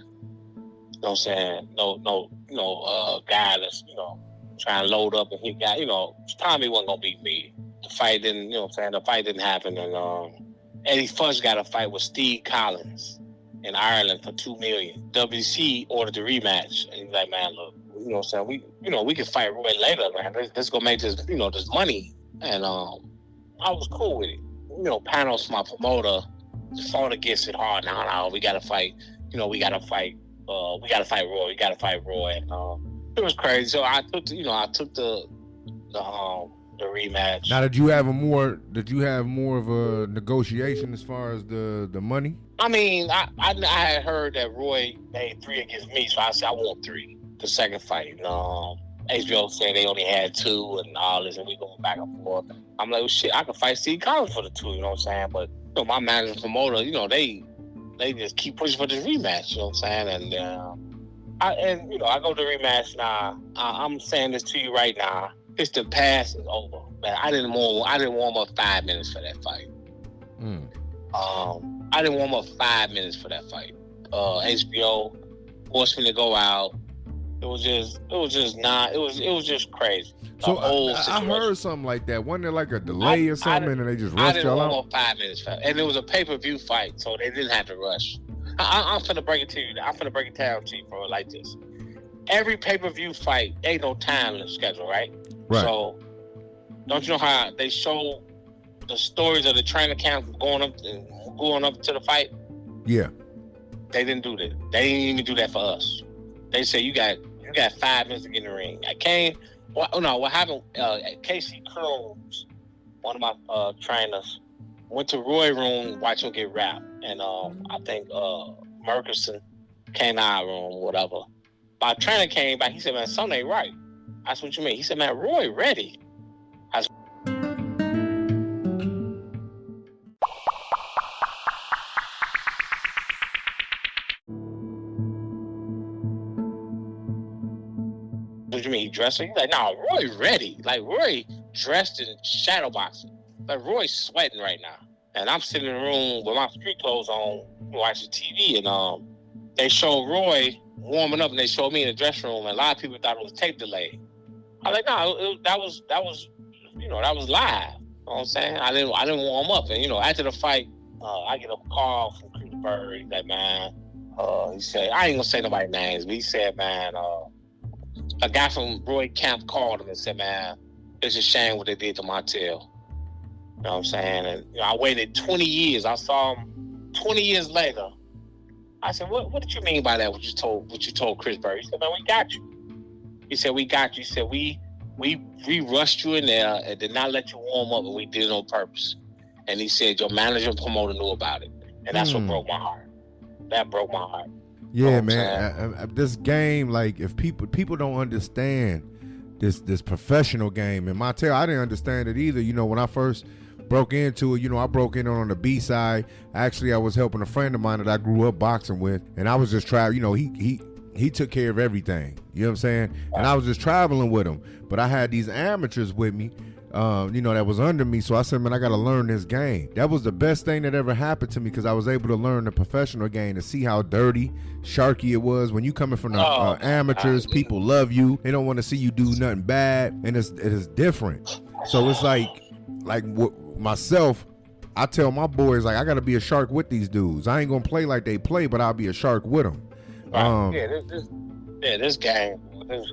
You know what I'm saying? No guy that's, you know, trying to load up and hit guy, you know, Tommy wasn't gonna beat me. The fight didn't, you know what I'm saying? The fight didn't happen. And Eddie Fuchs got a fight with Steve Collins in Ireland for $2 million. WC ordered the rematch, and he's like, "Man, look, you know what I'm saying? We can fight Roy later, man. Let's go make this, you know, this money." And I was cool with it. You know, Panos, my promoter, fought against it hard. No, we gotta fight. You know, we gotta fight Roy. We gotta fight Roy. And, it was crazy. So I took the rematch. Now, did you have more of a negotiation as far as the money? I mean, I had heard that Roy made 3 against me, so I said I want 3. The second fight, HBO said they only had 2 and all this, and we going back and forth. I'm like, well, shit, I could fight Steve Collins for the 2, you know what I'm saying? But you know, my manager and promoter, you know, they just keep pushing for this rematch, you know what I'm saying? And you know, I go to the rematch now. I'm saying this to you right now. It's the past is over. Man, I didn't warm up 5 minutes for that fight. I didn't warm up 5 minutes for that fight. HBO forced me to go out. It was just crazy. So I heard something like that. Wasn't there like a delay or something, and they just rushed y'all out? I didn't warm up 5 minutes for it. And it was a pay-per-view fight, so they didn't have to rush. I'm finna break it to you. I'm finna break it down to you, bro, like this. Every pay-per-view fight, ain't no time in the schedule, right? Right. So, don't you know how they show the stories of the training camp going up to the fight? Yeah. They didn't do that. They didn't even do that for us. They said you got 5 minutes to get in the ring. What happened? Casey Crooms, one of my trainers, went to Roy room, watch him get wrapped, and I think Murkison came out of room, whatever. My trainer came back. He said, "Man, something ain't right." I said, "What you mean?" He said, "Man, Roy ready." I said, "What you mean he dressing?" He's like, "No, Roy ready. Like Roy dressed in shadow boxing. Like Roy's sweating right now." And I'm sitting in the room with my street clothes on, watching TV, and they showed Roy warming up, and they showed me in the dressing room, and a lot of people thought it was tape delay. I was like, no, that was live. You know what I'm saying? I didn't warm up, and you know, after the fight, I get a call from Chris Bird. He's like, "Man," he said, I ain't gonna say nobody's names, but he said, "Man, a guy from Roy Camp called him and said, man, it's a shame what they did to Montell." You know what I'm saying? And you know, I waited 20 years. I saw him 20 years later. I said, what did you mean by that? What you told Chris Bird? He said, "Man, we got you." He said, "We got you." He said, we rushed you in there and did not let you warm up, and we did it on purpose. And he said, "Your manager and promoter knew about it." And that's what broke my heart. That broke my heart. Yeah, you know, man. This game, like, if people don't understand this professional game, and Montell, I didn't understand it either. You know, when I first broke into it, you know, I broke in on the B side. Actually, I was helping a friend of mine that I grew up boxing with, and I was just trying. You know, he took care of everything. You know what I'm saying? And I was just traveling with him. But I had these amateurs with me, you know, that was under me. So I said, man, I got to learn this game. That was the best thing that ever happened to me, because I was able to learn the professional game and see how dirty, sharky it was. When you coming from the amateurs, people love you. They don't want to see you do nothing bad, and it is different. So it's like myself, I tell my boys, like, I got to be a shark with these dudes. I ain't gonna play like they play, but I'll be a shark with them. This game is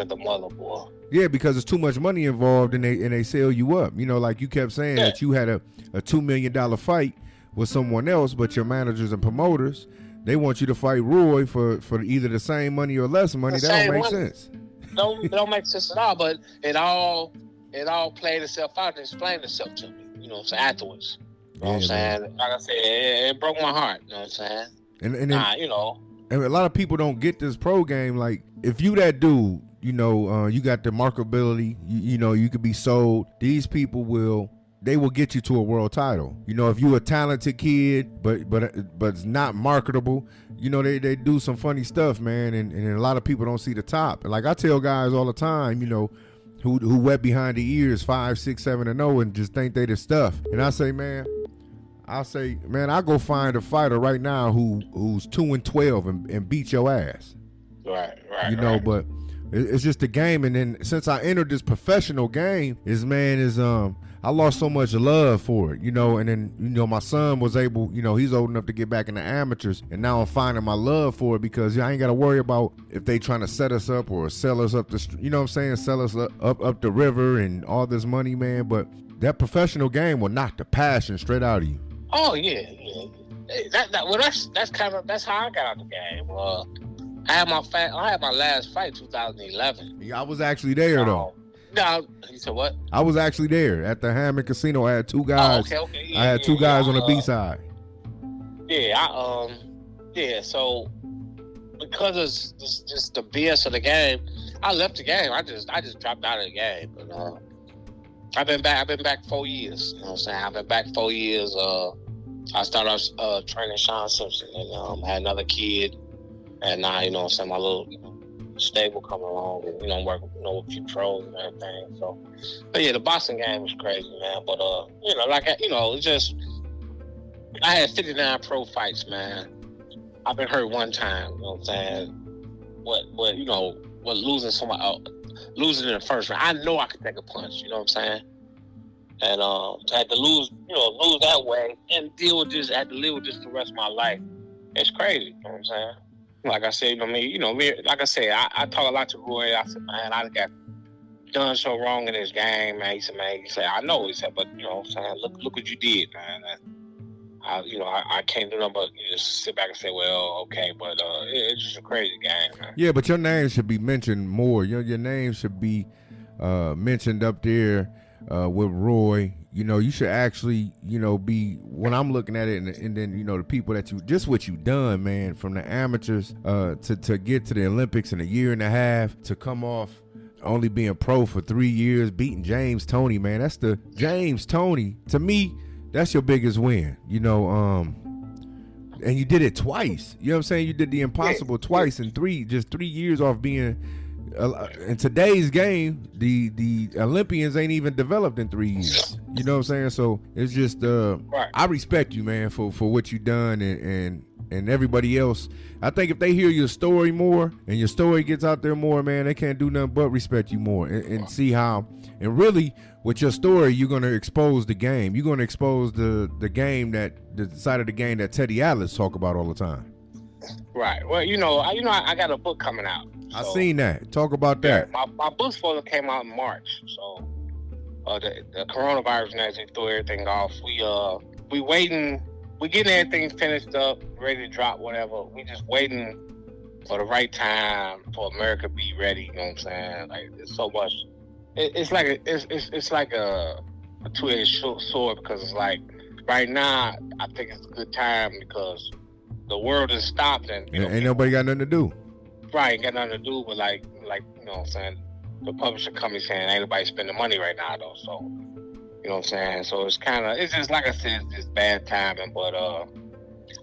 the mother, boy. Yeah, because there's too much money involved, and they sell you up. You know, like you kept saying that you had a $2 million fight with someone else, but your managers and promoters, they want you to fight Roy for either the same money or less money. That don't make sense. Don't make sense at all. But it all played itself out and explained itself to me. You know what I'm saying? Afterwards. You know what I'm saying? Like I said, it broke my heart. You know what I'm saying? And you know. And a lot of people don't get this pro game. Like, if you that dude, you know, you got the marketability, you know, you could be sold. These people will get you to a world title. You know, if you a talented kid, but it's not marketable, you know, they do some funny stuff, man. And a lot of people don't see the top. Like I tell guys all the time, you know, who wet behind the ears 5, 6, 7-0 and just think they the stuff. And I say, man, I'll go find a fighter right now who's 2-12 and beat your ass. Right. You know, but it's just a game. And then since I entered this professional game, I lost so much love for it, you know. And then, you know, my son was able, you know, he's old enough to get back in the amateurs, and now I'm finding my love for it because I ain't got to worry about if they trying to set us up or sell us up the, you know what I'm saying, sell us up the river and all this money, man. But that professional game will knock the passion straight out of you. Oh yeah. That's how I got out the game. I had my last fight 2011. Yeah, I was actually there though. No, you said what? I was actually there at the Hammond Casino. I had two guys. Oh, okay. Yeah, I had two guys on the B side. Yeah, so because of just the BS of the game, I left the game. I just dropped out of the game. But I've been back 4 years. You know what I'm saying? I've been back 4 years. I started off training Sean Simpson, and had another kid, and now, you know what I'm saying, my little, you know, stable coming along, and, you know, working, you know, with a few pros and everything. So, but yeah, the boxing game was crazy, man. But you know, like, you know, it's just, I had 59 pro fights, man. I've been hurt one time. You know what I'm saying? What you know, what losing in the first round. I know I could take a punch. You know what I'm saying? And to have to lose that way and had to live with this the rest of my life. It's crazy. You know what I'm saying? Like I said, like I said, I talk a lot to Roy. I said, man, I got done so wrong in this game, man. He said, I know. He said, but, you know what I'm saying, look what you did, man. I can't do nothing but just sit back and say, well, okay, but it's just a crazy game, man. Yeah, but your name should be mentioned more. Your name should be mentioned up there with Roy. You know, you should actually, you know, be, when I'm looking at it, and then, you know, the people that what you done, man, from the amateurs to get to the Olympics in a year and a half, to come off only being pro for 3 years, beating James Toney, man. That's the James Toney, to me, that's your biggest win, you know. And you did it twice. You know what I'm saying? You did the impossible twice in 3 years off being. In today's game, the Olympians ain't even developed in 3 years. You know what I'm saying? So it's just right. I respect you, man, for what you done, and everybody else. I think if they hear your story more and your story gets out there more, man, they can't do nothing but respect you more and see how. And really, with your story, you're gonna expose the game. You're gonna expose the game, the side of the game that Teddy Atlas talk about all the time. Right. Well, I got a book coming out. So, I seen that. Talk about that. Yeah, my book's supposed to came out in March. So the coronavirus, and they threw everything off. We waiting. We getting everything finished up, ready to drop, whatever. We just waiting for the right time for America to be ready. You know what I'm saying? Like, it's so much. It's like a two-edged sword, because it's like right now I think it's a good time because the world is stopped and ain't nobody got nothing to do. Right, ain't got nothing to do, but like you know what I'm saying, the publisher company saying ain't nobody spending money right now though. So you know what I'm saying. So it's just like I said, it's just bad timing. But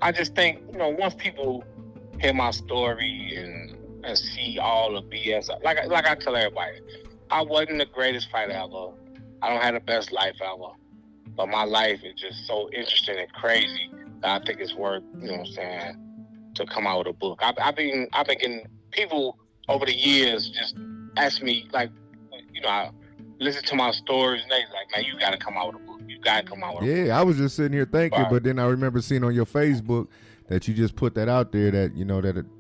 I just think, you know, once people hear my story and see all the BS, like I tell everybody, I wasn't the greatest fighter ever. I don't have the best life ever, but my life is just so interesting and crazy that I think it's worth, you know what I'm saying, to come out with a book. I've been getting people over the years just ask me, like, you know, I listen to my stories and they like, man, you got to come out with a book. You got to come out with a book. Yeah, I was just sitting here thinking, right. But then I remember seeing on your Facebook that you just put that out there that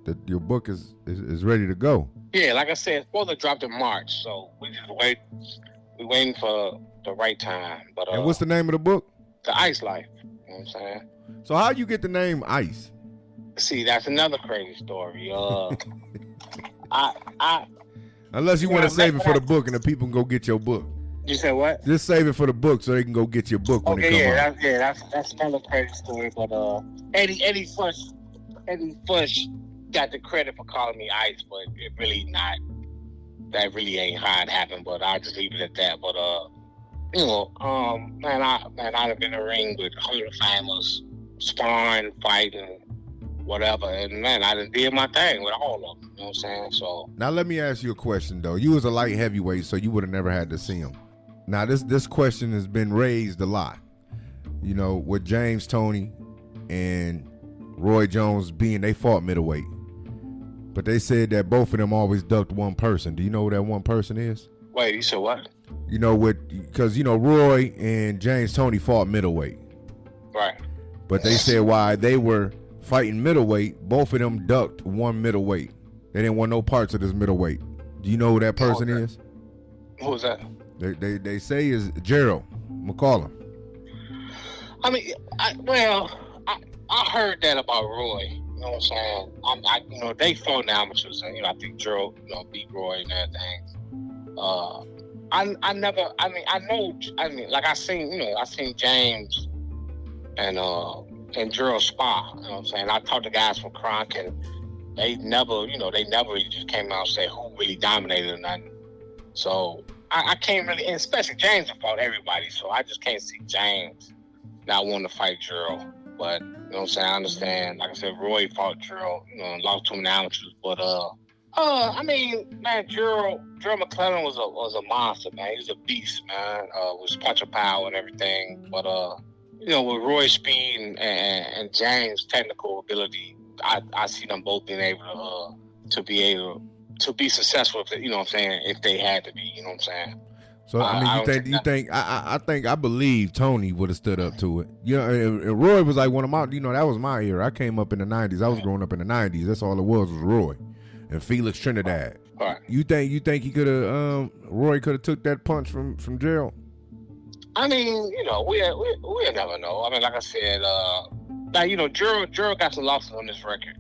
that your book is ready to go. Yeah, like I said, it's supposed to drop in March, so we just waiting for the right time. But and what's the name of the book? The Ice Life. You know what I'm saying? So how you get the name Ice? See, that's another crazy story. Unless you want to save it for the book and the people can go get your book. You said what? Just save it for the book so they can go get your book when it come out. That's another crazy story. But Eddie Fush got the credit for calling me Ice, but it really not. That really ain't how it happened. But I'll just leave it at that. But man, I'd have been in the ring with Hall of Famers, sparring, fighting, whatever, and man, I done did my thing with all of them. You know what I'm saying? So now let me ask you a question though. You was a light heavyweight, so you would have never had to see him. Now this question has been raised a lot. You know, with James Toney and Roy Jones they fought middleweight. But they said that both of them always ducked one person. Do you know who that one person is? Wait, you said what? You know, because Roy and James Toney fought middleweight. Right. But they said while they were fighting middleweight, both of them ducked one middleweight. They didn't want no parts of this middleweight. Do you know who that person is? Who is that? They say is Gerald McCollum. I mean, I heard that about Roy. You know what I'm saying? They fought in amateurs, and I think Gerald, beat Roy and everything. I seen James and Gerald spar. You know what I'm saying? I talked to guys from Kronk, and they never really just came out and said who really dominated or nothing. So I can't really, and especially James fought everybody, so I just can't see James not wanting to fight Gerald. But, you know what I'm saying, I understand. Like I said, Roy fought Gerald, lost to him in amateurs. But, man, Gerald McClellan was a monster, man. He was a beast, man, with his punch of power and everything. But, with Roy's speed and James' technical ability, I see them both being able to be successful, if they had to be, you know what I'm saying? So I believe Tony would have stood up to it. And Roy was like one of my, that was my era. I came up in the 90s. I was growing up in the 90s. That's all it was Roy and Felix Trinidad. Right. You think he could have Roy could have took that punch from Gerald? I mean, we'll never know. I mean, like I said, Gerald got some losses on this record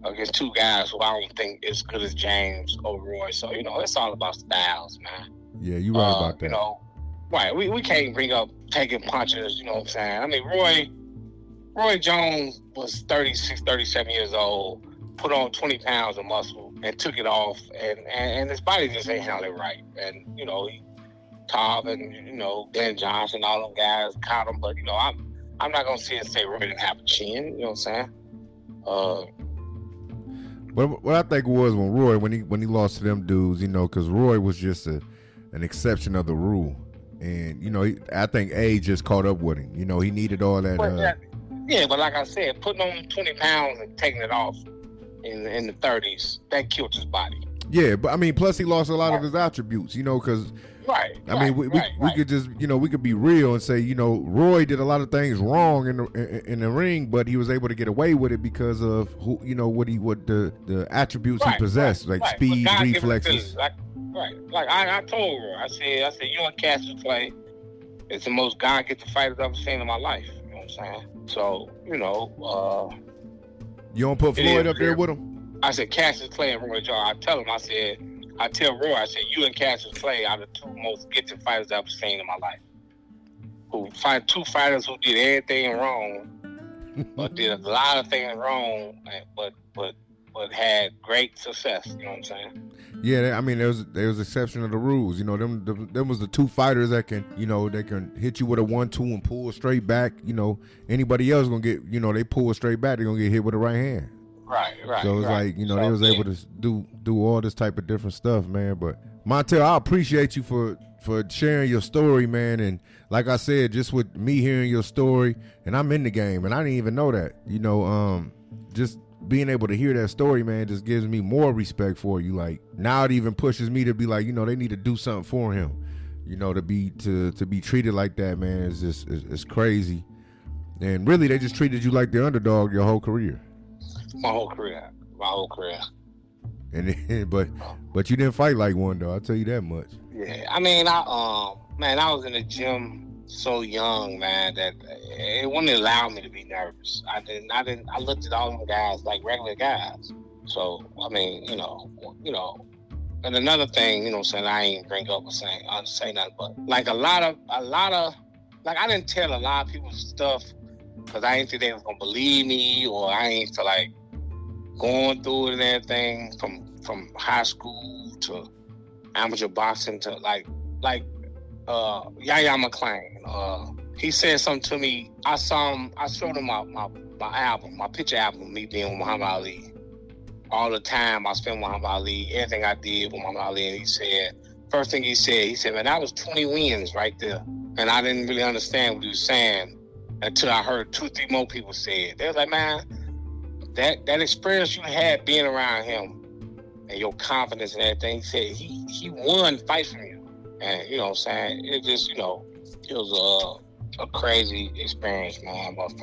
against two guys who I don't think is good as James or Roy. So, it's all about styles, man. Yeah, you're right about that. Right. We can't bring up taking punches, you know what I'm saying? I mean, Roy Jones was 36, 37 years old, put on 20 pounds of muscle and took it off, and his body just ain't handled it right. And, Tom and, Ben Johnson, all them guys caught him, but, I'm not going to say Roy didn't have a chin, you know what I'm saying? But what I think was when Roy, when he lost to them dudes, because Roy was just an exception of the rule. And, I think age just caught up with him. He needed all that. But like I said, putting on 20 pounds and taking it off in the 30s, that killed his body. Yeah, but I mean, plus he lost a lot of his attributes, because we could just, we could be real and say, Roy did a lot of things wrong in the ring, but he was able to get away with it because of what the attributes he possessed, speed, reflexes. Like I told Roy, I said, you and Cassius Clay is the most God-gifted fighters I've ever seen in my life. You know what I'm saying? So, you don't put Floyd up there with him? I said Cassius Clay and Roy Jones. I tell Roy, you and Cassius Clay are the two most gifted fighters I've ever seen in my life. Who fight two fighters who did everything wrong, but did a lot of things wrong, but had great success. You know what I'm saying? Yeah, I mean, there was exception of the rules. Them was the two fighters that can, they can hit you with a 1-2 and pull straight back. Anybody else gonna get, they pull straight back, they're gonna get hit with the right hand. Right. So it's they was able to do all this type of different stuff, man. But Montell, I appreciate you for sharing your story, man. And like I said, just with me hearing your story, and I'm in the game, and I didn't even know that. Just being able to hear that story, man, just gives me more respect for you. Like now, it even pushes me to be like, they need to do something for him. To be treated like that, man, is just it's crazy. And really, they just treated you like the underdog your whole career. My whole career. And but you didn't fight like one though. I'll tell you that much. Yeah, I mean, I was in the gym so young, man, that it wouldn't allow me to be nervous. I looked at all them guys like regular guys. So I mean, you know. And another thing, you know, saying I ain't bring up or say nothing, but like a lot of, like I didn't tell a lot of people stuff because I didn't think they was gonna believe me, or I ain't feel like going through it and everything from high school to amateur boxing to like Yahya McClain. He said something to me. I showed him my album, my picture album, me being with Muhammad Ali. All the time I spent with Muhammad Ali, everything I did with Muhammad Ali, and he said, first thing he said, man, that was 20 wins right there. And I didn't really understand what he was saying until I heard 2-3 more people say it. They was like, man, that experience you had being around him and your confidence and everything, he said he won fights from you. And, you know what I'm saying, it just, you know, it was a crazy experience, man. But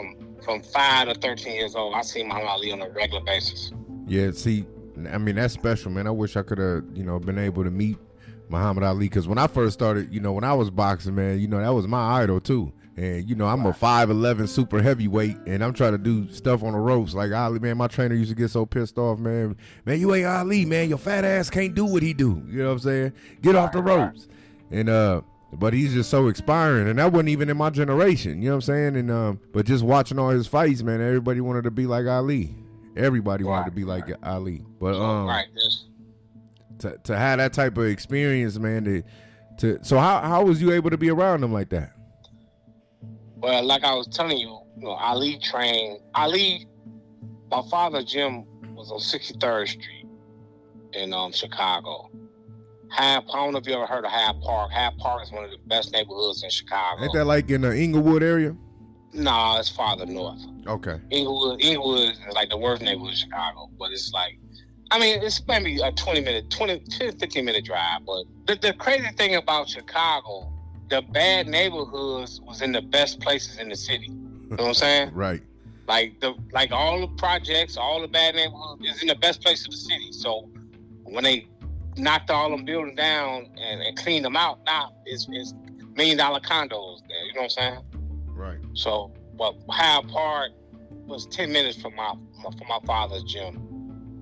from 5 to 13 years old, I seen Muhammad Ali on a regular basis. Yeah, see, I mean, that's special, man. I wish I could have, you know, been able to meet Muhammad Ali, because when I first started, you know, when I was boxing, man, you know, that was my idol too. And, you know, I'm a 5'11" super heavyweight, and I'm trying to do stuff on the ropes like Ali, man. My trainer used to get so pissed off, man. Man, you ain't Ali, man. Your fat ass can't do what he do. You know what I'm saying? Get off the ropes. And but he's just so inspiring, and that wasn't even in my generation. You know what I'm saying? And but just watching all his fights, man, everybody wanted to be like Ali. Everybody wanted to be like Ali. But to have that type of experience, man, so how was you able to be around him like that? Well, like I was telling you, Ali trained. My father's gym was on 63rd Street in Chicago. I don't know if you ever heard of Hyde Park. Hyde Park is one of the best neighborhoods in Chicago. Ain't that like in the Inglewood area? No, it's farther north. Okay. Inglewood is like the worst neighborhood in Chicago, but it's like, I mean, it's maybe a 15-minute drive. But the crazy thing about Chicago, the bad neighborhoods was in the best places in the city. You know what I'm saying? Right. Like all the projects, all the bad neighborhoods is in the best place of the city. So when they knocked all them buildings down and cleaned them out, now it's $1 million condos there. You know what I'm saying? Right. So, but Hyde Park was 10 minutes from my father's gym,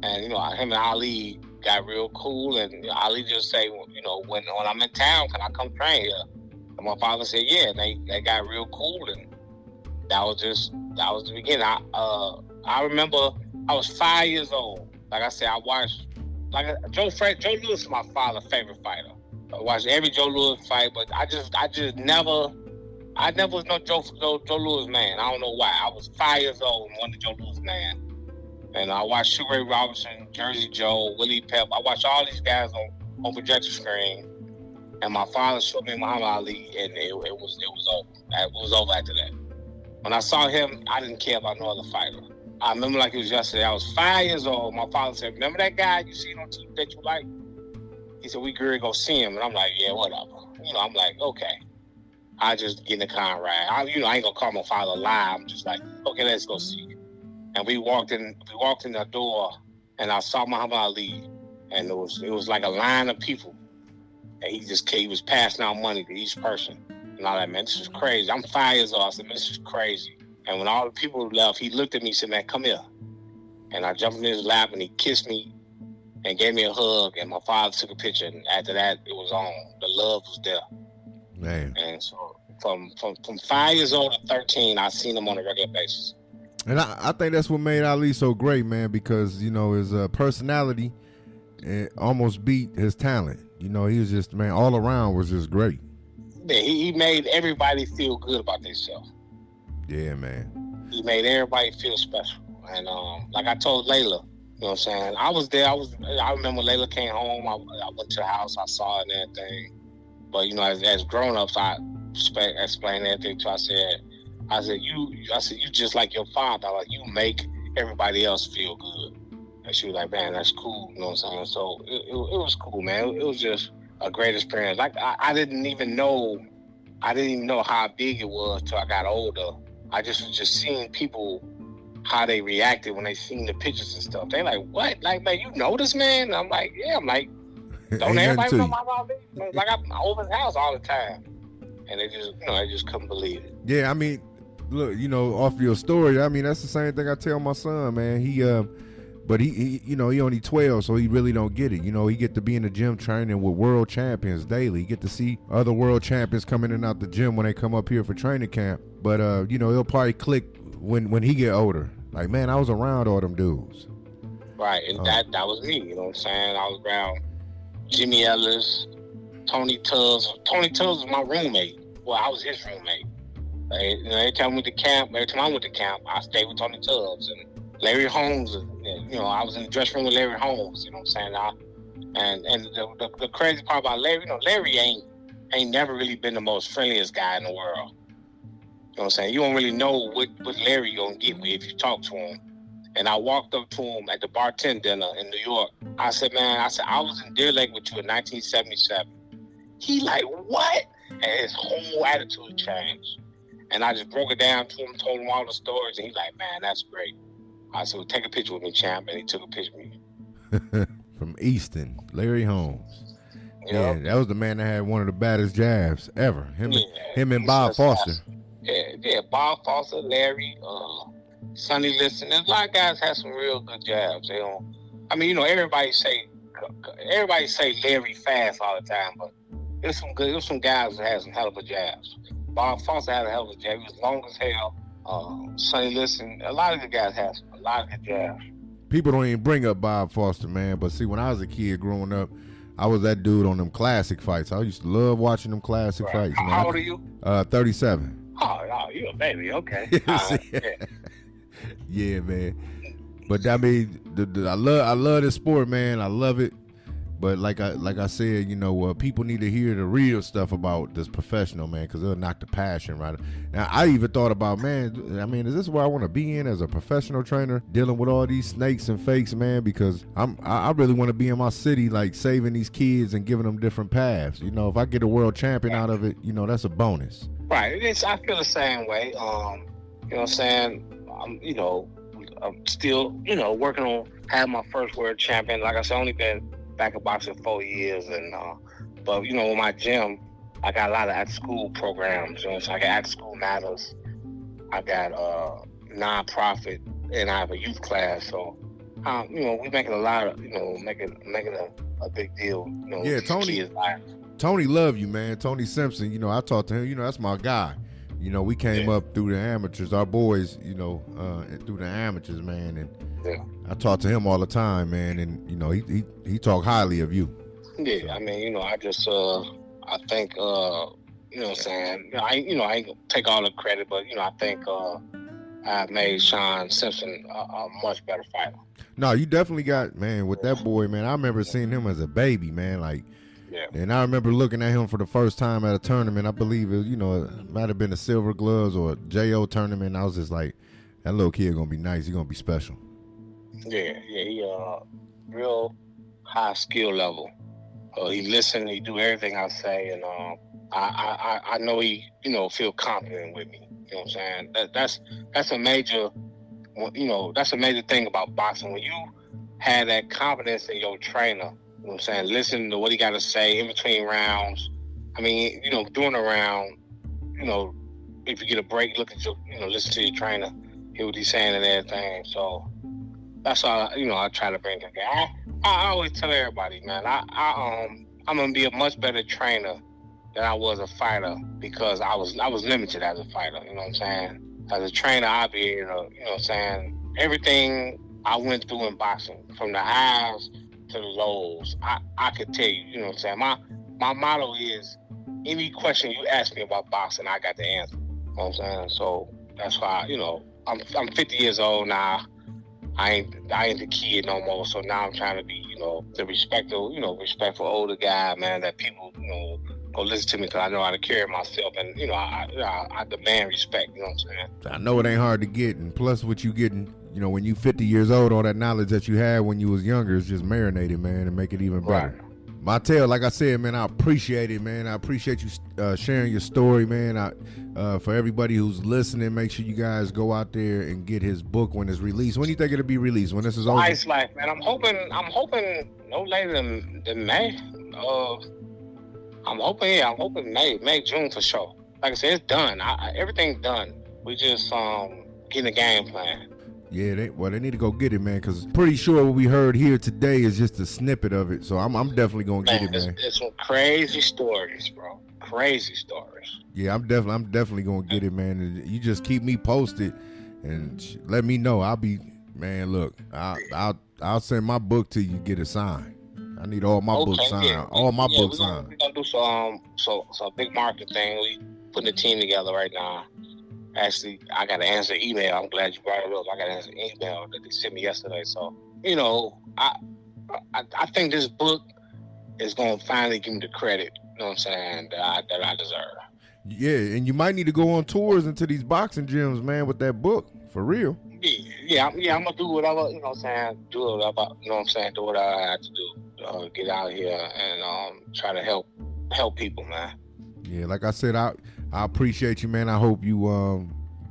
and him and Ali got real cool. And Ali just say, when I'm in town, can I come train here? And my father said, yeah. And they got real cool, and that was the beginning. I remember I was 5 years old. Like I said, I watched Joe Louis is my father's favorite fighter. I watched every Joe Louis fight, but I just never was no Joe Louis man. I don't know why. I was 5 years old and wasn't a Joe Louis man. And I watched Sugar Ray Robinson, Jersey Joe, Willie Pep. I watched all these guys on projector screen. And my father showed me Muhammad Ali, and it was over. It was over after that. When I saw him, I didn't care about no other fighter. I remember like it was yesterday. I was 5 years old. My father said, remember that guy you seen on TV that you like? He said, we could go see him. And I'm like, yeah, whatever. I'm like, okay. I just get in the car and ride. I ain't gonna call my father a lie. I'm just like, okay, let's go see. And we walked in the door, and I saw Muhammad Ali, and it was like a line of people, and he was passing out money to each person. And I was like, man, this is crazy. I'm 5 years old. I said, man, this is crazy. And when all the people left, he looked at me and said, man, come here. And I jumped in his lap, and he kissed me and gave me a hug, and my father took a picture. And after that, it was on. The love was there. Man. And so from 5 years old to 13, I seen him on a regular basis. And I think that's what made Ali so great, man, because, his personality almost beat his talent. He was just, man, all around was just great. Yeah, he made everybody feel good about themselves. Yeah, man. He made everybody feel special. And like I told Layla, you know what I'm saying? I was there. I remember Layla came home. I went to the house. I saw it and everything. But, as grown-ups, I explained everything to her. I said, you just like your father. Like, you make everybody else feel good. And she was like, man, that's cool. You know what I'm saying? So it was cool, man. It was just a great experience. Like, I didn't even know how big it was till I got older. I just was just seeing people, how they reacted when they seen the pictures and stuff. They like, what? Like, man, you know this man? And I'm like, yeah. I'm like, don't everybody know my Ali? Like, I'm over his house all the time. And they just, they just couldn't believe it. Yeah, I mean, look, off your story, I mean, that's the same thing I tell my son, man. But he only 12, so he really don't get it. He get to be in the gym training with world champions daily. He get to see other world champions coming in and out the gym when they come up here for training camp. But he'll probably click when he get older. Like, man, I was around all them dudes. Right, and that was me. You know what I'm saying? I was around Jimmy Ellis, Tony Tubbs. Tony Tubbs was my roommate. Well, I was his roommate. Every time I went to camp, I stayed with Tony Tubbs and Larry Holmes. I was in the dressing room with Larry Holmes. You know what I'm saying? And the crazy part about Larry, Larry ain't never really been the most friendliest guy in the world. You know what I'm saying? You don't really know what Larry you gonna get with if you talk to him. And I walked up to him at the bartender dinner in New York. I said, I was in Deer Lake with you in 1977. He like, what? And his whole attitude changed. And I just broke it down to him, told him all the stories, and he's like, man, that's great. I said, well, take a picture with me, champ. And he took a picture with me. From Easton, Larry Holmes. Yep. Yeah, that was the man that had one of the baddest jabs ever. Him and Bob Foster. Yeah, Bob Foster, Larry, Sonny Liston. There's a lot of guys have some real good jabs. They don't. I mean, everybody say Larry fast all the time, but there's some guys that had some hell of a jabs. Bob Foster had a hell of a jab. He was long as hell. Sonny Liston. A lot of the guys have a lot of good jabs. People don't even bring up Bob Foster, man. But see, when I was a kid growing up, I was that dude on them classic fights. I used to love watching them classic fights. Man. How old are you? 37. Oh, you a baby? Okay. Yeah, man. But I mean, I love this sport, man. I love it. But like I said, people need to hear the real stuff about this professional, man, because it'll knock the passion right. Now, I even thought about, man, I mean, is this where I want to be in as a professional trainer, dealing with all these snakes and fakes, man? Because I really want to be in my city, like saving these kids and giving them different paths. If I get a world champion out of it, that's a bonus. Right. I feel the same way. You know what I'm saying? I'm still, working on having my first world champion. Like I said, only been back in boxing 4 years, and but with my gym, I got a lot of after-school programs. So I got after-school matters. I got non-profit, and I have a youth class. So we're making a lot of making a big deal. Yeah, Tony love you, man. Tony Simpson. I talked to him. That's my guy. We came up through the amateurs, our boys. Through the amateurs, man, and. Yeah. I talk to him all the time, man, and he talk highly of you. Yeah, I mean, I just I think what I'm saying, I ain't gonna take all the credit, but I think I made Sean Simpson a much better fighter. No, you definitely got, man, with that boy, man. I remember seeing him as a baby, man, like. Yeah. And I remember looking at him for the first time at a tournament. I believe it might have been the Silver Gloves or a JO tournament. I was just like, that little kid gonna be nice. He gonna be special. Yeah, he real high skill level. He listen, he do everything I say, and I know he feel confident with me. You know what I'm saying? That's a major thing about boxing. When you have that confidence in your trainer, you know what I'm saying? Listen to what he got to say in between rounds. I mean, during a round, if you get a break, look at listen to your trainer, hear what he's saying and everything. So. That's all, I try to bring it. I always tell everybody, man, I'm going to be a much better trainer than I was a fighter because I was limited as a fighter, you know what I'm saying? As a trainer, I'll be able to, you know what I'm saying, everything I went through in boxing, from the highs to the lows, I could tell you, you know what I'm saying? My motto is, any question you ask me about boxing, I got the answer, you know what I'm saying? So that's why, I'm 50 years old now. I ain't the kid no more, so now I'm trying to be, the respectful older guy, man, that people, go listen to me because I know how to carry myself, and, I demand respect, you know what I'm saying? I know it ain't hard to get, and plus what you getting, when you 50 years old, all that knowledge that you had when you was younger is just marinated, man, and make it even better. Montell, like I said, man, I appreciate it, man. I appreciate you sharing your story, man. For everybody who's listening, make sure you guys go out there and get his book when it's released. When do you think it'll be released? When this is over? Ice Life, man. I'm hoping no later than May. I'm hoping May, June for sure. Like I said, it's done. Everything's done. We just getting a game plan. Yeah, they need to go get it, man, because pretty sure what we heard here today is just a snippet of it. So I'm definitely gonna get it, man. It's some crazy stories, bro. Crazy stories. Yeah, I'm definitely gonna get it, man. And you just keep me posted and let me know. Man, look, I'll send my book to you. Get it signed. I need all my books signed. Yeah. All my books signed. We're gonna do some big market thing. We putting a team together right now. Actually, I got to answer email. I'm glad you brought it up. I got to answer email that they sent me yesterday. So, I think this book is going to finally give me the credit, you know what I'm saying, that I deserve. Yeah, and you might need to go on tours into these boxing gyms, man, with that book, for real. Yeah, I'm going to do whatever, you know what I'm saying, do whatever, you know what I'm saying, do what I have to do, get out here and try to help people, man. Yeah, like I said, I appreciate you, man. I hope you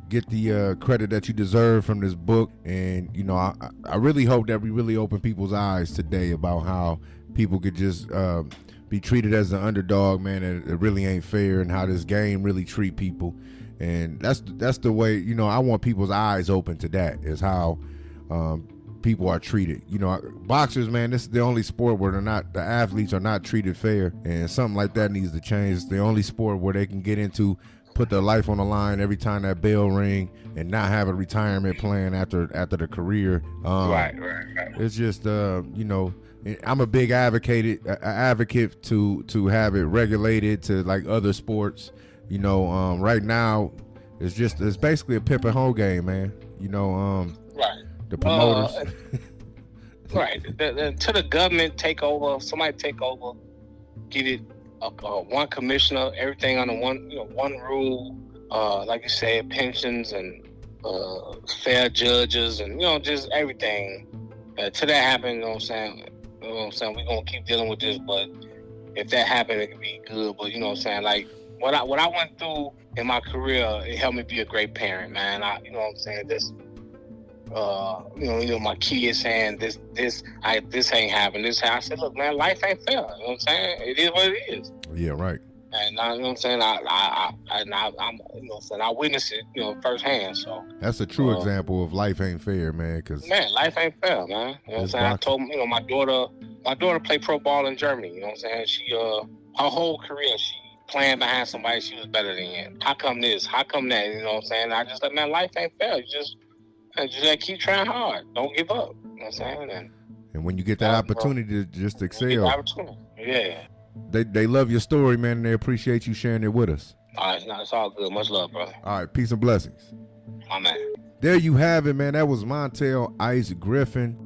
get the credit that you deserve from this book. And, I really hope that we really open people's eyes today about how people could just be treated as an underdog, man, and it really ain't fair, and how this game really treat people. And that's the way, I want people's eyes open to that, is how people are treated. Boxers, man, this is the only sport where the athletes are not treated fair, and something like that needs to change. It's the only sport where they can get into, put their life on the line every time that bell ring, and not have a retirement plan after the career. Right. It's just, I'm a big advocate to have it regulated to like other sports. Right now it's basically a pimp and hoe game, man. Right. The promoters. Right. Until the government take over, somebody take over, get it one commissioner, everything under one rule. Like you said, pensions and fair judges, and just everything. Till that happen, you know what I'm saying. We're gonna keep dealing with this, but if that happened, it could be good. But you know what I'm saying, like what I went through in my career, it helped me be a great parent, man. You know what I'm saying. This. My kids saying this ain't happening. I said, look, man, life ain't fair. You know what I'm saying? It is what it is. Yeah, right. And you know what I'm saying? I witnessed it, firsthand. So that's a true example of life ain't fair, man. Cause life ain't fair, man. You know what I'm saying? I told my daughter played pro ball in Germany. You know what I'm saying? She her whole career she playing behind somebody she was better than. How come this? How come that? You know what I'm saying? I just like, man, life ain't fair. You just gotta keep trying hard. Don't give up. You know what I'm saying? And when you get that opportunity to just excel, yeah. They love your story, man, and they appreciate you sharing it with us. All right, it's all good. Much love, brother. All right, peace and blessings. My man. There you have it, man. That was Montell Griffin.